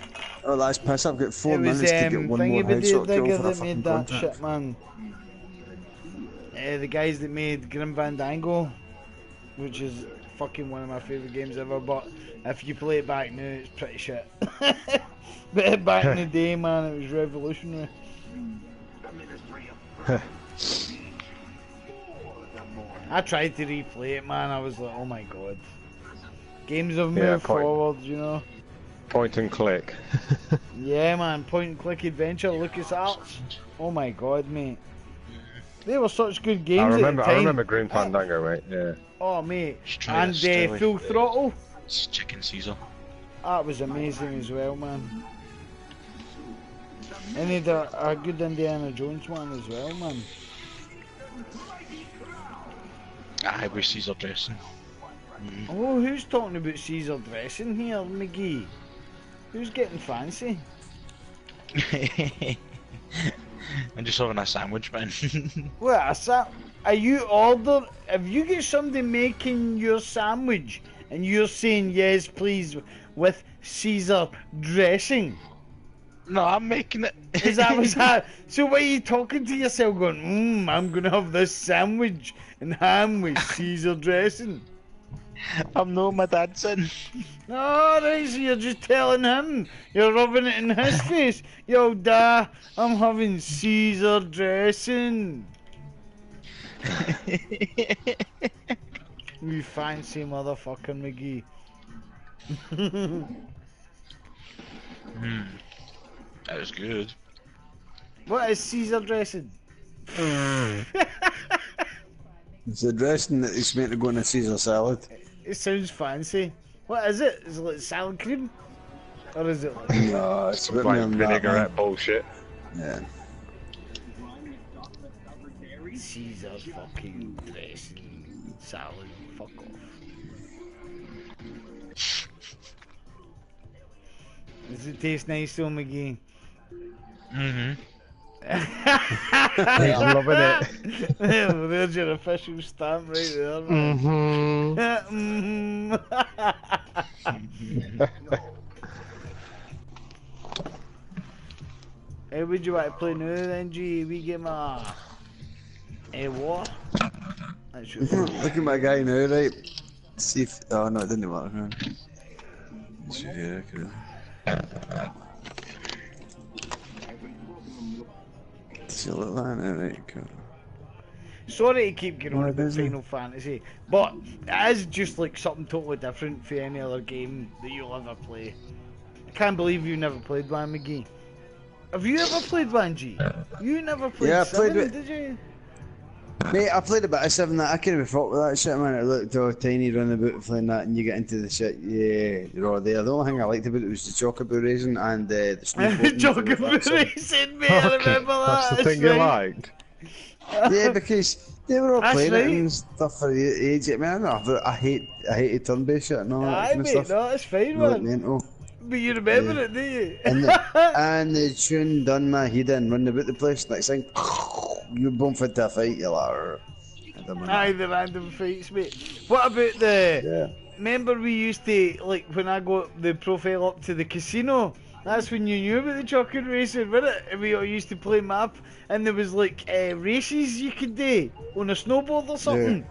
S2: Oh, that's piss. I've got 4
S1: It was
S2: minutes to get one more
S1: Thingy
S2: headshot
S1: Digger
S2: kill for a
S1: that
S2: fucking
S1: made that
S2: contract.
S1: shit, man. The guys that made Grim Fandango, which is fucking one of my favourite games ever, but if you play it back now, it's pretty shit. But back in the day, man, it was revolutionary. I tried to replay it, man, I was like, oh my god. Games have moved
S3: Yeah, point.
S1: forward, you know.
S3: Point and click.
S1: Yeah, man, point and click adventure, LucasArts. Oh my god, mate. They were such good games at the
S3: I
S1: time.
S3: remember Green Fandango, mate. Yeah.
S1: Oh, mate.
S4: Just try
S1: And
S4: this, Stewie.
S1: Full Throttle.
S4: It's Chicken Caesar.
S1: That was amazing as well, man. And they had a good Indiana Jones one as well, man.
S4: Aye, with Caesar dressing.
S1: Oh, who's talking about Caesar dressing here, McGee? Who's getting fancy?
S4: I'm just having a sandwich, man.
S1: What, are you order? If you get somebody making your sandwich and you're saying yes, please, with Caesar dressing,
S4: No, I'm making it.
S1: is that what's that? So what are you talking to yourself going, I'm gonna have this sandwich and ham with Caesar dressing?
S4: I'm not my dad's son.
S1: Alright, so you're just telling him, you're rubbing it in his face. Yo, da, I'm having Caesar dressing. You fancy motherfucker, McGee.
S4: That was good.
S1: What is Caesar dressing?
S2: It's the dressing that is meant to go in a Caesar salad.
S1: It sounds fancy. What is it? Is it like salad cream? Or is it like...
S2: No, it's a bit
S3: Like
S2: more than that,
S3: vinaigrette bullshit.
S2: man.
S1: Caesar fucking dressing salad? Fuck off. Does it taste nice though, McGee?
S4: Mm-hmm.
S3: I'm loving it.
S1: Well, there's your official stamp right there, man. Hey, would you want to play now then, G? We give my... Hey, what? That's your...
S2: Look at my guy now, right? See if. Oh no, it didn't work. Man. Yeah, cool. See, look at that now, right? Cool.
S1: Sorry to keep going on
S2: What
S1: about
S2: is it?
S1: Final Fantasy, but it is just like something totally different for any other game that you'll ever play. I can't believe you never played one, McGee. Have you ever played one, G? You never played
S2: Yeah, I
S1: 7,
S2: played it.
S1: did you?
S2: Mate, I played a bit of 7 that I couldn't be fucked with that shit, man. It looked all tiny running about playing that, and you get into the shit, yeah, you're all there. The only thing I liked about it was the chocobo racing and the snowboarding.
S1: Chocobo racing, mate, I remember
S3: That's
S1: that.
S3: the thing you liked.
S2: Yeah, because they were all
S1: That's
S2: playing
S1: right.
S2: it and stuff for the age. Man, I hated turn-based shit and all that
S1: Aye,
S2: kind of
S1: mate,
S2: stuff.
S1: no, it's fine,
S2: You know, like
S1: man.
S2: mental.
S1: But you remember
S2: Yeah.
S1: it, do you?
S2: And the tune done my head in, running about the place. Next thing, you bump into a fight, you're like, "Arr." I don't know.
S1: Aye, the random fights, mate. What about the...
S2: Yeah.
S1: Remember we used to, like, when I got the profile up to the casino, that's when you knew about the chocolate racing, wasn't it? And we all used to play map, and there was, like, races you could do on a snowboard or something.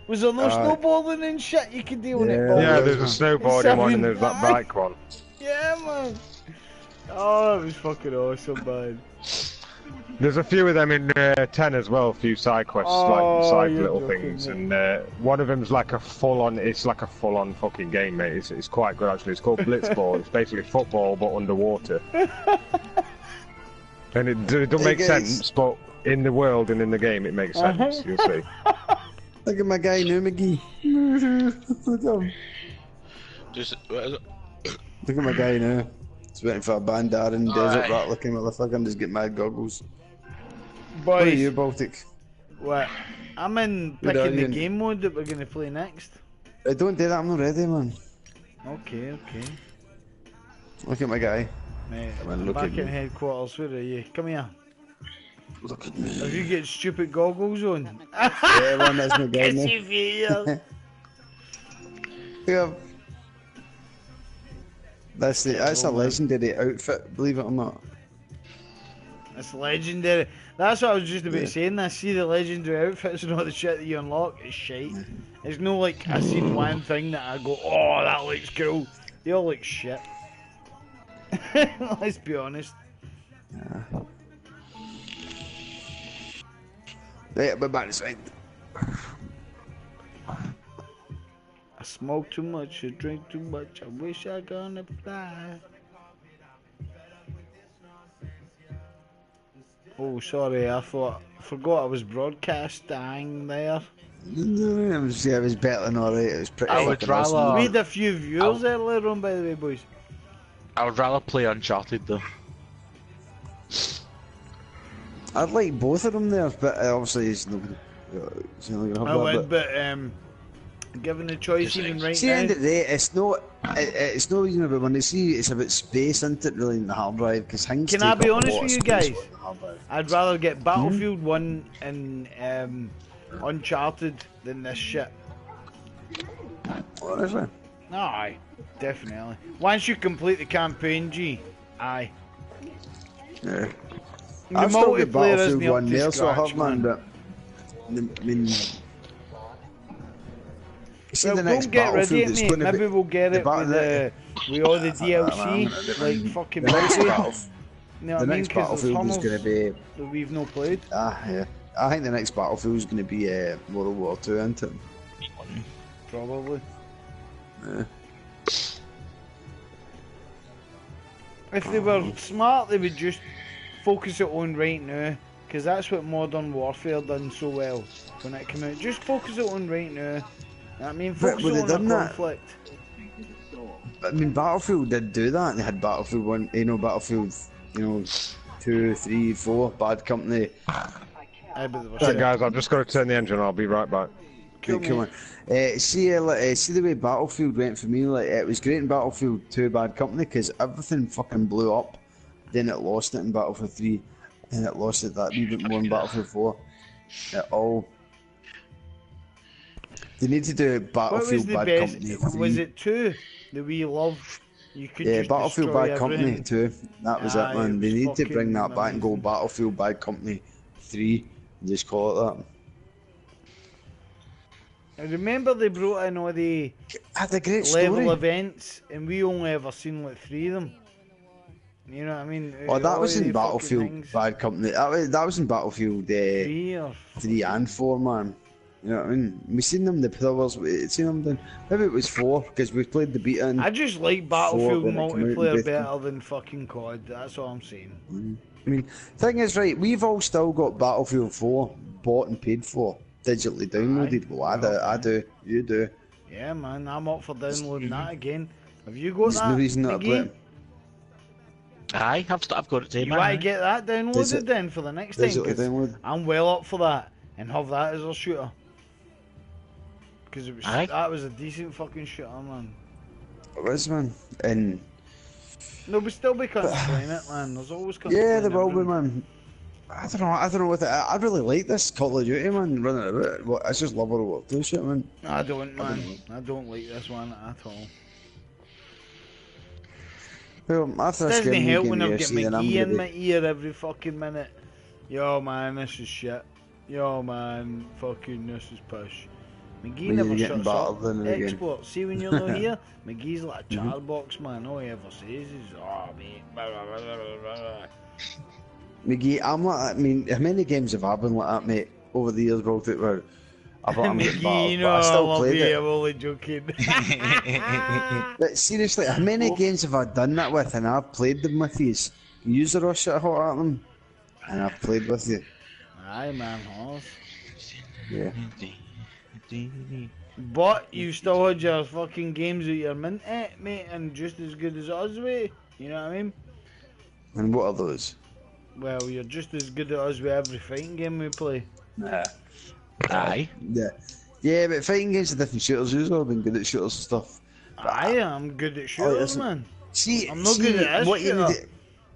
S1: Was there no snowboarding and shit you could do on it?
S2: Yeah.
S1: Bob?
S3: Yeah, there's a snowboarding one and there's that bike one.
S1: Yeah, man. Oh, it was fucking awesome, man.
S3: There's a few of them in 10 as well, a few side quests,
S1: Oh,
S3: like side
S1: you're
S3: little
S1: joking,
S3: things,
S1: mate.
S3: and one of them's like a full-on, it's like a full-on fucking game, mate. It's quite good actually. It's called Blitzball. It's basically football but underwater. And it doesn't make sense, but in the world and in the game it makes sense. You'll see.
S2: Look at my guy now, McGee. Look at him.
S4: Just what is it?
S2: Look at my guy now. He's waiting for a bandana and desert
S4: Aye.
S2: rat looking motherfucker and just get mad goggles. What are
S1: Boys,
S2: you, Baltic?
S1: what? I'm in
S2: What are
S1: picking the
S2: you in?
S1: game mode that we're going to play next.
S2: Don't do that, I'm not ready, man.
S1: Okay.
S2: Look at my guy.
S1: Mate,
S2: Come on,
S1: I'm
S2: look
S1: back
S2: at
S1: in
S2: me.
S1: headquarters. Where are you? Come here.
S2: Look at me.
S1: Have you got stupid goggles on?
S2: Yeah, man, that's my guy
S1: Kiss
S2: now.
S1: you feel.
S2: Yeah. That's a legendary outfit, believe it or not.
S1: That's legendary. That's what I was just about saying. I see the legendary outfits and all the shit that you unlock. It's shite. It's no like I seen one thing that I go, oh, that looks cool. They all look shit. Let's be honest.
S2: Right, we're back this way.
S1: I smoke too much, I drink too much. I wish I gonna fly. Oh, sorry. I forgot I was broadcasting there.
S2: It was better than alright. It was pretty.
S4: I would
S2: fucking awesome.
S4: rather-
S1: We had a few viewers earlier on, by the way, boys.
S4: I would rather play Uncharted though.
S2: I'd like both of them there, but obviously it's not gonna have
S1: I
S2: that,
S1: would, but given the choice even right
S2: see, at the end
S1: now,
S2: of the day, it's not even about money. See, it's about space, isn't it? Really, in the hard drive, because things.
S1: Can I
S2: take
S1: be
S2: up a
S1: honest
S2: lot
S1: with
S2: of
S1: you
S2: space
S1: guys?
S2: on the hard drive.
S1: I'd rather get Battlefield 1 and Uncharted than this shit.
S2: Honestly.
S1: Aye, definitely. Once you complete the campaign, aye.
S2: Yeah.
S1: The
S2: I've still got
S1: multiplayer isn't
S2: Battlefield
S1: up
S2: 1
S1: to
S2: there, so I
S1: scratch,
S2: have, man, but I mean. See,
S1: Well,
S2: the next
S1: don't get rid of
S2: Battlefield
S1: it,
S2: it's
S1: mate.
S2: going to
S1: Maybe
S2: be.
S1: we'll get it with all the DLC,
S2: man.
S1: like fucking
S2: The next
S1: Battlefield.
S2: Battlefield.
S1: You know what
S2: The
S1: I mean?
S2: next
S1: 'Cause there's
S2: Battlefield is
S1: tunnels
S2: going to be.
S1: that we've not played.
S2: Yeah. I think the next Battlefield is going to be World War II, isn't it?
S1: Probably.
S2: Yeah.
S1: If they were smart, they would just focus it on right now, because that's what Modern Warfare done so well when it came out. Just focus it on right now. You know what I mean, focus
S2: would
S1: it
S2: they
S1: on
S2: done
S1: a
S2: that?
S1: conflict.
S2: I mean, Battlefield did do that. They had Battlefield 1, Battlefield, 2, 3, 4, Bad Company.
S1: Aye, but they were
S3: Right,
S1: shit.
S3: guys, I've just got to turn the engine on. I'll be right back.
S1: Cool,
S2: Come on. See the way Battlefield went for me. Like, it was great in Battlefield 2, Bad Company, because everything fucking blew up. Then it lost it in Battlefield 3, and it lost it that wee bit more in Battlefield 4. It all. They need to do
S1: What was
S2: Battlefield
S1: the
S2: Bad
S1: best?
S2: Company 3.
S1: Was it 2 that we loved? You could
S2: Yeah,
S1: just
S2: Battlefield
S1: destroy
S2: Bad Company
S1: everything.
S2: 2. That was
S1: Aye,
S2: it, man.
S1: it
S2: They
S1: was
S2: need to bring that
S1: fucking
S2: back and go
S1: amazing.
S2: Battlefield Bad Company 3 and just call it that.
S1: I remember they brought in all the
S2: Had a great
S1: level
S2: story.
S1: events, and we only ever seen like 3 of them. You know what I mean?
S2: Oh, that
S1: All
S2: was
S1: the
S2: in
S1: fucking
S2: Battlefield
S1: things.
S2: Bad Company. That was in Battlefield
S1: 3 or
S2: 3 and 4, man. You know what I mean? We seen them, the pillars, we seen them done. Maybe it was 4, because we played the beta.
S1: I just like Battlefield
S2: when it came out,
S1: multiplayer
S2: basically.
S1: better than fucking COD. That's all I'm saying.
S2: I mean, thing is, right, we've all still got Battlefield 4 bought and paid for, digitally downloaded. Well, I do, you do.
S1: Yeah, man, I'm up for downloading that again. Have you got
S2: There's no
S1: that,
S2: reason not to play
S1: McGee?
S2: it.
S4: Aye, I've got it,
S1: You want to
S4: man.
S1: get that downloaded then for the next time?
S2: Digitally
S1: 'Cause
S2: download.
S1: I'm well up for that and have that as a shooter. Because
S4: Aye.
S1: that was a decent fucking shooter, man.
S2: It was, man. And
S1: There'll still be cunts playing it, man. There's always cunts
S2: yeah,
S1: playing
S2: there will be,
S1: everything.
S2: man. I don't know what I really like this Call of Duty, man, running about. What, I just love World War II shit, man.
S1: I don't, man. I don't like this one at all.
S2: Well, after this
S1: Doesn't
S2: game,
S1: help when I've got
S2: UFC, then I'm
S1: McGee
S2: gonna
S1: in
S2: be...
S1: my ear every fucking minute. Yo, man, this is shit. Yo, man, fucking this is push. McGee
S2: When
S1: never
S2: you're getting
S1: shuts up.
S2: battered then and again.
S1: Export. See when you're not here, McGee's like a chatterbox, man. All he ever says is, oh, mate. Blah, blah, blah, blah, blah, blah.
S2: McGee, I'm like, I mean, how many games have I been like that, mate, over the years, bro, where I'm getting
S1: McGee, you
S2: battered,
S1: know,
S2: but I
S1: I
S2: still
S1: love
S2: played
S1: you.
S2: it.
S1: I'm only joking.
S2: But seriously, how many games have I done that with, and I've played them with yous? Yous are all shit hot at them, and I've played with you.
S1: Aye, man, horse.
S2: Yeah.
S1: But you still had your fucking games that you're mint at, mate, and just as good as us, mate. You know what I mean?
S2: And what are those?
S1: Well, you're just as good as us with every fighting game we play.
S4: Aye.
S2: Yeah. Yeah, but fighting games are different shooters. You've all been good at shooters and stuff.
S1: Aye, I'm good at shooters,
S2: listen.
S1: man.
S2: See,
S1: I'm not good at this
S2: what you
S1: shooter.
S2: need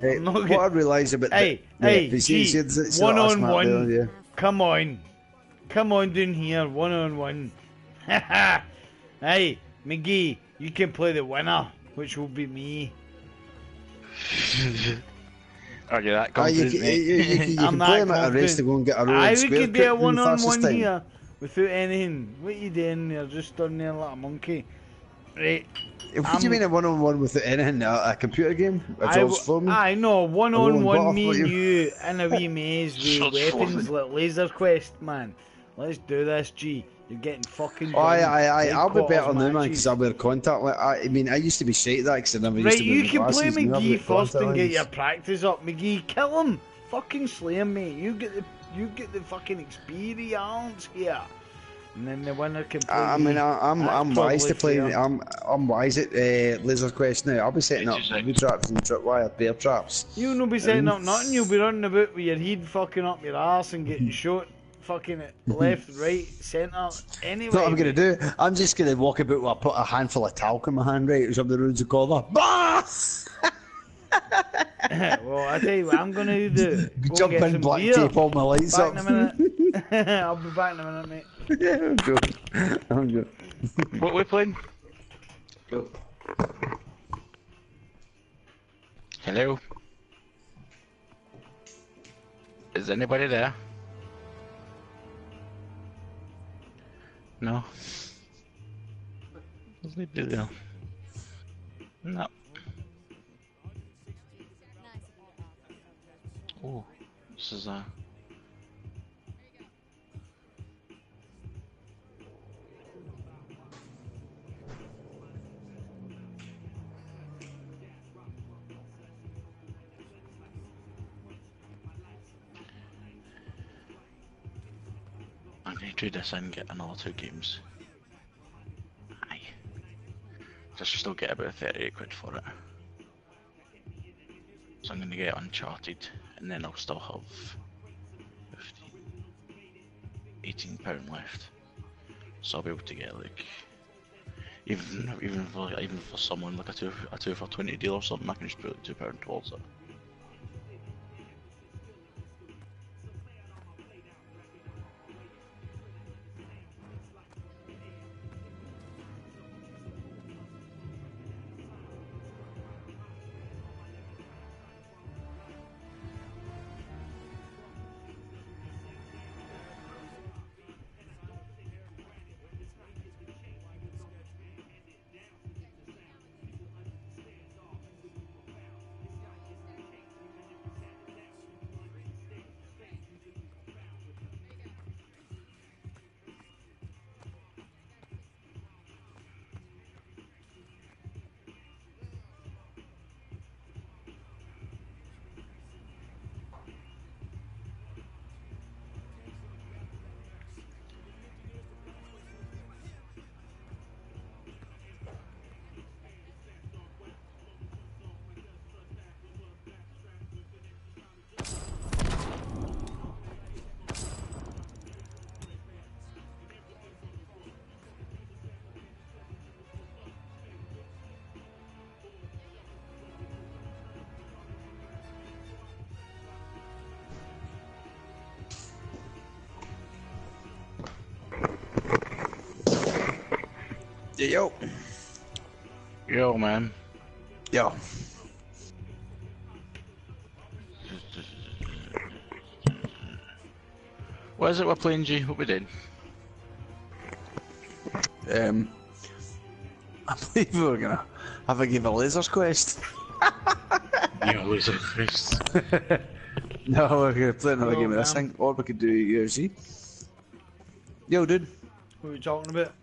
S2: to,
S1: I'm not
S2: what
S1: good-
S2: I realise about
S1: Hey,
S2: the,
S1: hey,
S2: but
S1: gee,
S2: see
S1: one
S2: what I
S1: on
S2: smart
S1: one.
S2: there, yeah.
S1: Come on. Come on down here, one on one. Hey, McGee, you can play the winner, which will be me.
S4: Are you that
S2: Ah, you
S4: confident,
S2: can,
S4: mate?
S2: you
S1: I'm
S2: can
S1: that
S2: play him at a race
S1: confident.
S2: to go and get a
S1: Aye,
S2: rolling
S1: we
S2: square
S1: could be a
S2: quick and fastest
S1: one-on-one
S2: time.
S1: here without anything. What you doing there? Just standing there like a monkey. Right.
S2: What do you mean a one-on-one without anything? A computer game? A
S1: I
S2: George Foreman?
S1: know,
S2: rolling
S1: one-on-one, me
S2: butterfly.
S1: and you in a wee maze with
S4: George
S1: weapons
S4: Foreman.
S1: like Laser Quest, man. Let's do this, G. You're getting fucking
S2: Oh, aye,
S1: done.
S2: aye. I'll be better
S1: Headquarters
S2: now, man,
S1: matches.
S2: because I wear contact. Like, I mean, I used to be shite at that because I never used
S1: Right,
S2: to wear
S1: you
S2: my
S1: can play
S2: glasses. Now I've
S1: McGee
S2: got
S1: first
S2: contact
S1: and get your
S2: lenses.
S1: practice up. McGee, kill him. Fucking slay him, mate. You get the fucking experience here. And then the winner can play.
S2: I mean, I'm
S1: That's
S2: wise to
S1: probably
S2: play.
S1: fair.
S2: I'm wise at Laser Quest now. I'll be setting up booby traps and tripwire bear traps.
S1: You'll not be setting up nothing. You'll be running about with your head fucking up your arse and getting shot fucking left, right, centre. Anyway.
S2: That's what I'm gonna do. I'm just gonna walk about with put a handful of talc in my hand, right? As up the roads of cover. Bah!
S1: Well, I tell you what I'm gonna do. Go
S2: Jump
S1: get
S2: in,
S1: some
S2: black
S1: beer.
S2: tape all my lights
S1: Back
S2: up.
S1: in a minute. I'll be back in a minute, mate.
S2: Yeah, I'm good. I'm good.
S4: What we playing? Hello? Is anybody there? No. Is anybody there? No. Oh, this is I'm gonna do this and get another 2 games. Aye. Just still get about 38 quid for it. So I'm gonna get Uncharted and then I'll still have 15, £18 left. So I'll be able to get like even for someone like a two for 20 deal or something, I can just put like £2 towards it.
S2: Yo.
S4: Yo, man.
S2: Yo.
S4: What is it we're playing, G? What we did?
S2: I believe we were gonna have a game of Lasers Quest.
S4: You loser Chris.
S2: No, we're gonna play another
S1: Oh,
S2: game of this
S1: man.
S2: thing, or we could do UFC. Yo, dude.
S1: What are we talking about?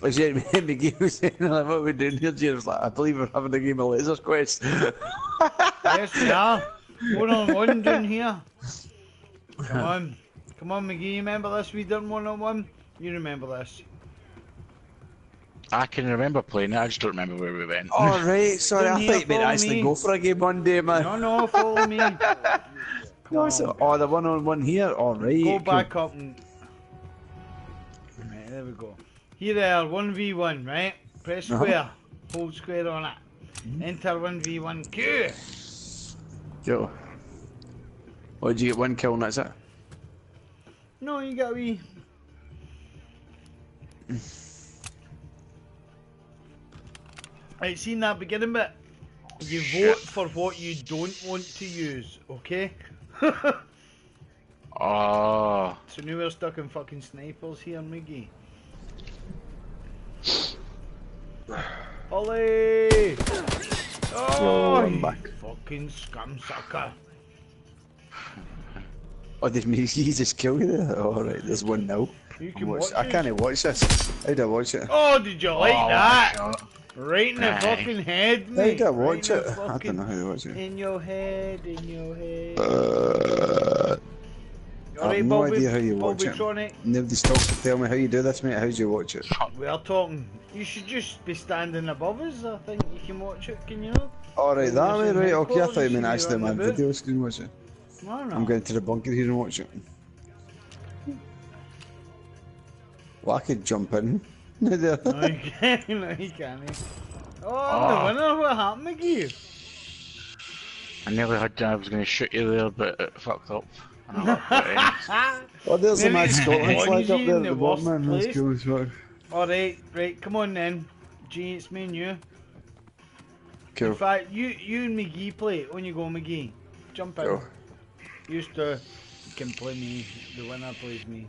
S2: I said, McGee was saying, like, what we're doing here, James, like, I believe we're having a game of Lasers Quest.
S1: Yes, we are. 1-on-1 down here. Come on. Come on, McGee. You remember this? We done 1-on-1? You remember this?
S4: I can remember playing it, I just don't remember where we went.
S2: Alright, sorry,
S1: Down
S2: I
S1: here,
S2: thought you meant
S1: follow
S2: actually
S1: me.
S2: go for a game one day, man.
S1: No, follow me. Come
S2: No,
S1: on.
S2: so, oh, the one-on-one here? Alright.
S1: Go back up and... Right, there we go. Here they are, 1v1, right? Press square. Hold square on it. Enter 1v1 Q.
S2: Yo. Oh, did you get one kill and that's it?
S1: No, you got a wee... Right, seen that beginning bit? You vote for what you don't want to use, okay?
S4: Oh.
S1: So now we're stuck in fucking snipers here, Miggy. Ollie! Oh,
S3: I'm
S1: you
S3: back.
S1: fucking scum sucker.
S2: Oh, did me just kill you there? Alright, there's one now.
S1: You can watch
S2: I
S1: it.
S2: can't watch this. How do I watch it?
S1: Oh, did you like that?
S4: shot.
S1: Right in the
S4: Aye.
S1: fucking head,
S2: How
S1: mate.
S2: do I
S1: Right
S2: watch
S1: in
S2: it?
S1: the
S2: I don't
S1: fucking-
S2: know how to watch it.
S1: In your head, in your head.
S2: I have no idea how you watch it.
S1: Bobbytronic?
S2: Nobody's talking to tell me how you do this, mate. How do you watch it?
S1: We are talking. You should just be standing above us. I think you can watch it, can you not?
S2: Alright, that way, right? Okay, I thought you meant
S1: You're
S2: actually
S1: on
S2: my
S1: the boot.
S2: video screen watch it.
S1: No, no.
S2: I'm going to the bunker here and watch it. Well, I could jump in. No, there.
S1: No, you can't. No, you can't. Oh, the winner. What happened, McGee?
S4: I nearly had I was going to shoot you there, but it fucked up. And I got put in.
S2: Oh, there's a
S1: Maybe
S2: mad
S1: it's
S2: Scotland flag up
S1: Bonji
S2: there
S1: in
S2: at
S1: the
S2: the bottom,
S1: worst
S2: man. That's
S1: place.
S2: cool as fuck.
S1: Right, come on then. G, it's me and you. In
S2: Cool.
S1: fact, you and McGee play. On you go, McGee. Jump in.
S2: Cool.
S1: Used to. You can play me. The winner plays me.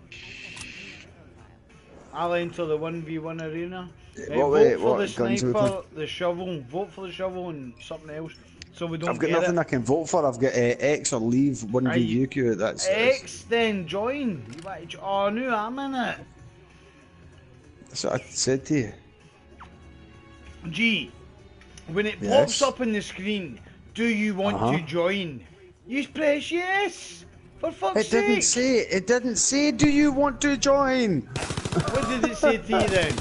S1: I'll enter the 1v1 arena. Right,
S2: What
S1: vote
S2: way-
S1: for
S2: what
S1: the
S2: guns are we
S1: sniper, the shovel. Vote for the shovel and something else. So we don't
S2: I've got
S1: get
S2: nothing
S1: it.
S2: I can vote for. I've got X or leave 1VUQ. That's
S1: X then join. You want to oh no, I'm in it.
S2: that's what I said to you.
S1: G, when it
S2: Yes.
S1: pops up on the screen, do you want to join? You press yes. For fuck's
S2: It didn't
S1: sake.
S2: say. It didn't say. Do you want to join?
S1: What did it say to you then?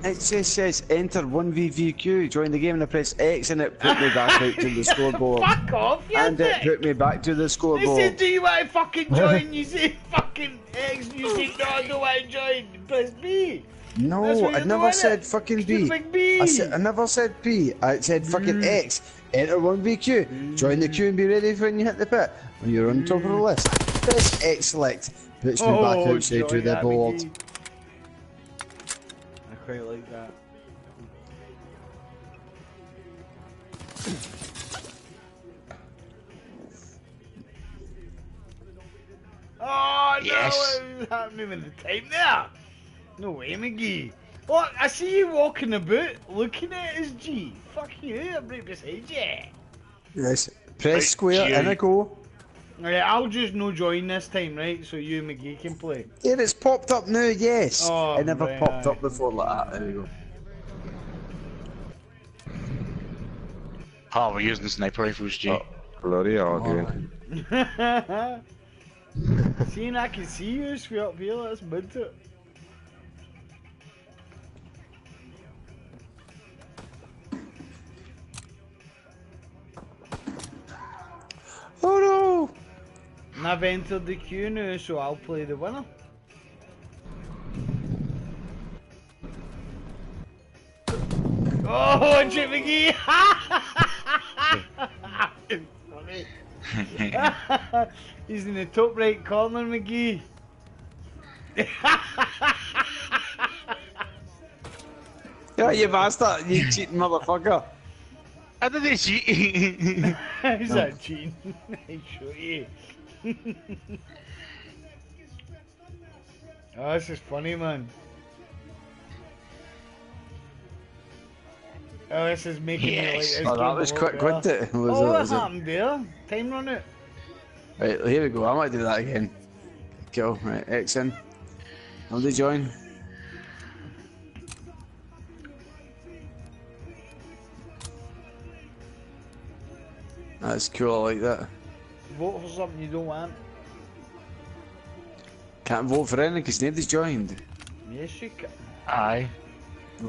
S2: It just says enter 1VVQ. Join the game and I press X and it put me back out to the scoreboard.
S1: Fuck off, you
S2: And it
S1: dick.
S2: put me back to the
S1: They said,
S2: scoreboard.
S1: do you want to fucking join? You say fucking X. You say, no, I don't want to join. Press B. That's
S2: No,
S1: what
S2: I
S1: you're
S2: never
S1: doing,
S2: said
S1: it.
S2: fucking
S1: It's the
S2: B.
S1: big B.
S2: I never said B. I said fucking X. Enter 1VQ. Join the queue and be ready for when you hit the pit. When you're on top of the list, press X select. Puts me back outside to the board.
S1: McGee. I quite like that. Oh no,
S4: Yes.
S1: what was happening with the time there? No way, McGee. Look, I see you walking about looking at us, G. Fuck you, I'm right beside you.
S2: Yes. Press
S4: Right,
S2: square
S4: Q.
S2: and a go.
S1: Alright, I'll just no join this time, right? So you and McGee can play.
S2: There, it's popped up now, yes.
S1: Oh,
S2: it never
S1: right,
S2: popped
S1: aye.
S2: up before like that. There we go.
S4: Oh, we're using sniper rifles, G.
S3: Oh, bloody arguing.
S1: Seeing I can see you straight up here, that's mid it.
S2: Oh no!
S1: And I've entered the queue now, so I'll play the winner. Oh, Chip McGee! It's funny. He's in the top right corner, McGee.
S2: Yeah, you bastard, you cheating motherfucker.
S4: I didn't cheat.
S1: How's that cheating? I show you. Oh, this is funny, man. Oh, this is making me like
S4: Yes.
S1: this.
S2: Oh, that
S1: game
S2: was
S1: a lot
S2: quick,
S1: better.
S2: wasn't it?
S1: Oh, what
S2: Was it?
S1: happened there? Time run it.
S2: Right, here we go. I might do that again. Cool. Right, X in. How do you join? That's cool. I like that.
S1: Vote for something you don't want.
S2: Can't vote for anything because nobody's joined.
S1: Yes, you can.
S4: Aye.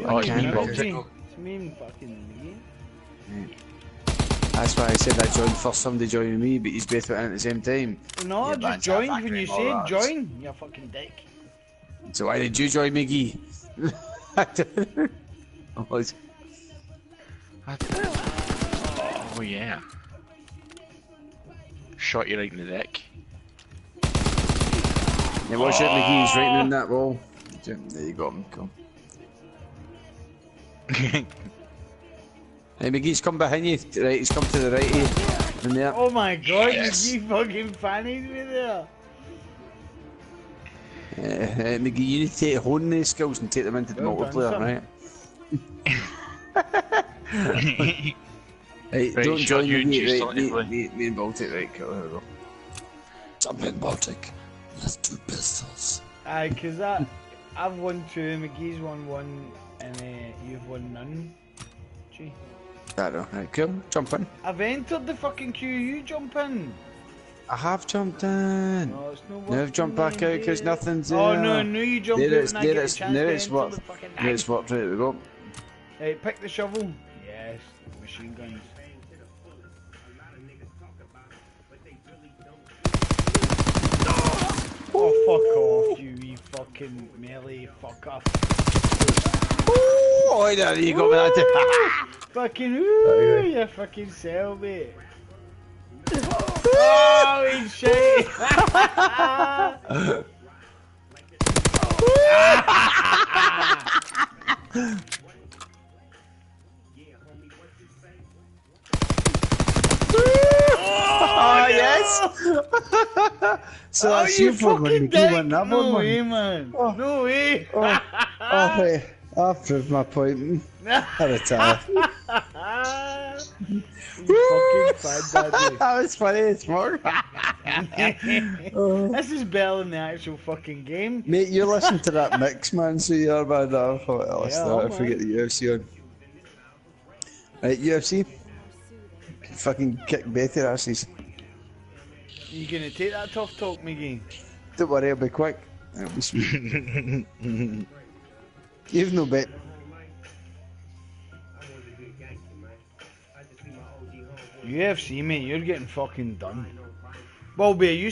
S2: Oh,
S4: it's
S2: can
S4: me,
S2: you?
S4: Bob.
S1: It's me and fucking me.
S2: That's why I said I joined first. Somebody joining me, but he's both went in at the same time.
S1: No,
S2: Yeah,
S1: I just
S2: that's a
S1: joined when
S2: factory
S1: you
S2: more
S1: said
S2: rats.
S1: join. You fucking dick.
S2: So why did you join, Miggy?
S4: Oh yeah. Shot you right in the neck.
S2: Yeah, watch it, Miggy. He's right in that wall. There you go. Come. Hey, Miggy's come behind you. Right, he's come to the right here. In there.
S1: Oh my god,
S4: Yes.
S1: you fucking fannied me there.
S2: Miggy, you need to hone these skills and take them into the
S1: Well done,
S2: multiplayer,
S1: son.
S2: right? Right,
S4: Right,
S2: don't
S4: shot
S2: join
S4: you and
S2: me,
S4: choose
S2: right,
S4: something to play.
S2: me and Baltic, right, cool, here we go. Jump in, Baltic. Let's do pistols.
S1: Aye, cause I've won 2, McGee's won 1, and you've won none. Gee.
S2: I know, right, cool, jump in.
S1: I've entered the fucking queue, you jump in.
S2: I have jumped in.
S1: No, it's no
S2: Now I've jumped back out because nothing's there.
S1: Oh no, no, you jumped
S2: There
S1: out
S2: it's,
S1: and I
S2: there
S1: get a
S2: it's,
S1: chance
S2: there
S1: to
S2: it's
S1: enter
S2: worked.
S1: the fucking
S2: There it's worked, right, we go.
S1: Right, pick the shovel. Yes, machine guns. Oh, fuck off, you wee fucking melee fucker.
S2: Oh, there you go with that.
S1: Fucking ooh, you fucking sell me. Oh, he's shit.
S2: Oh, yes! So that's you for when you won that
S1: No
S2: one.
S1: way, man.
S2: Oh.
S1: No way.
S2: Oh, hey, I've proved my point. I retire.
S1: You fucking fad daddy.
S2: That was funny as fuck.
S1: This is better than the actual fucking game.
S2: Mate, you listen to that mix, man, so you're bad. I thought I listened to
S1: Yeah,
S2: it. I forget the UFC on. Right, UFC. Fucking kick better asses.
S1: You gonna take that tough talk, Miggy?
S2: Don't worry, I'll be quick. It'll be sweet. You've no bet.
S1: UFC, mate, you're getting fucking done. Well, be you.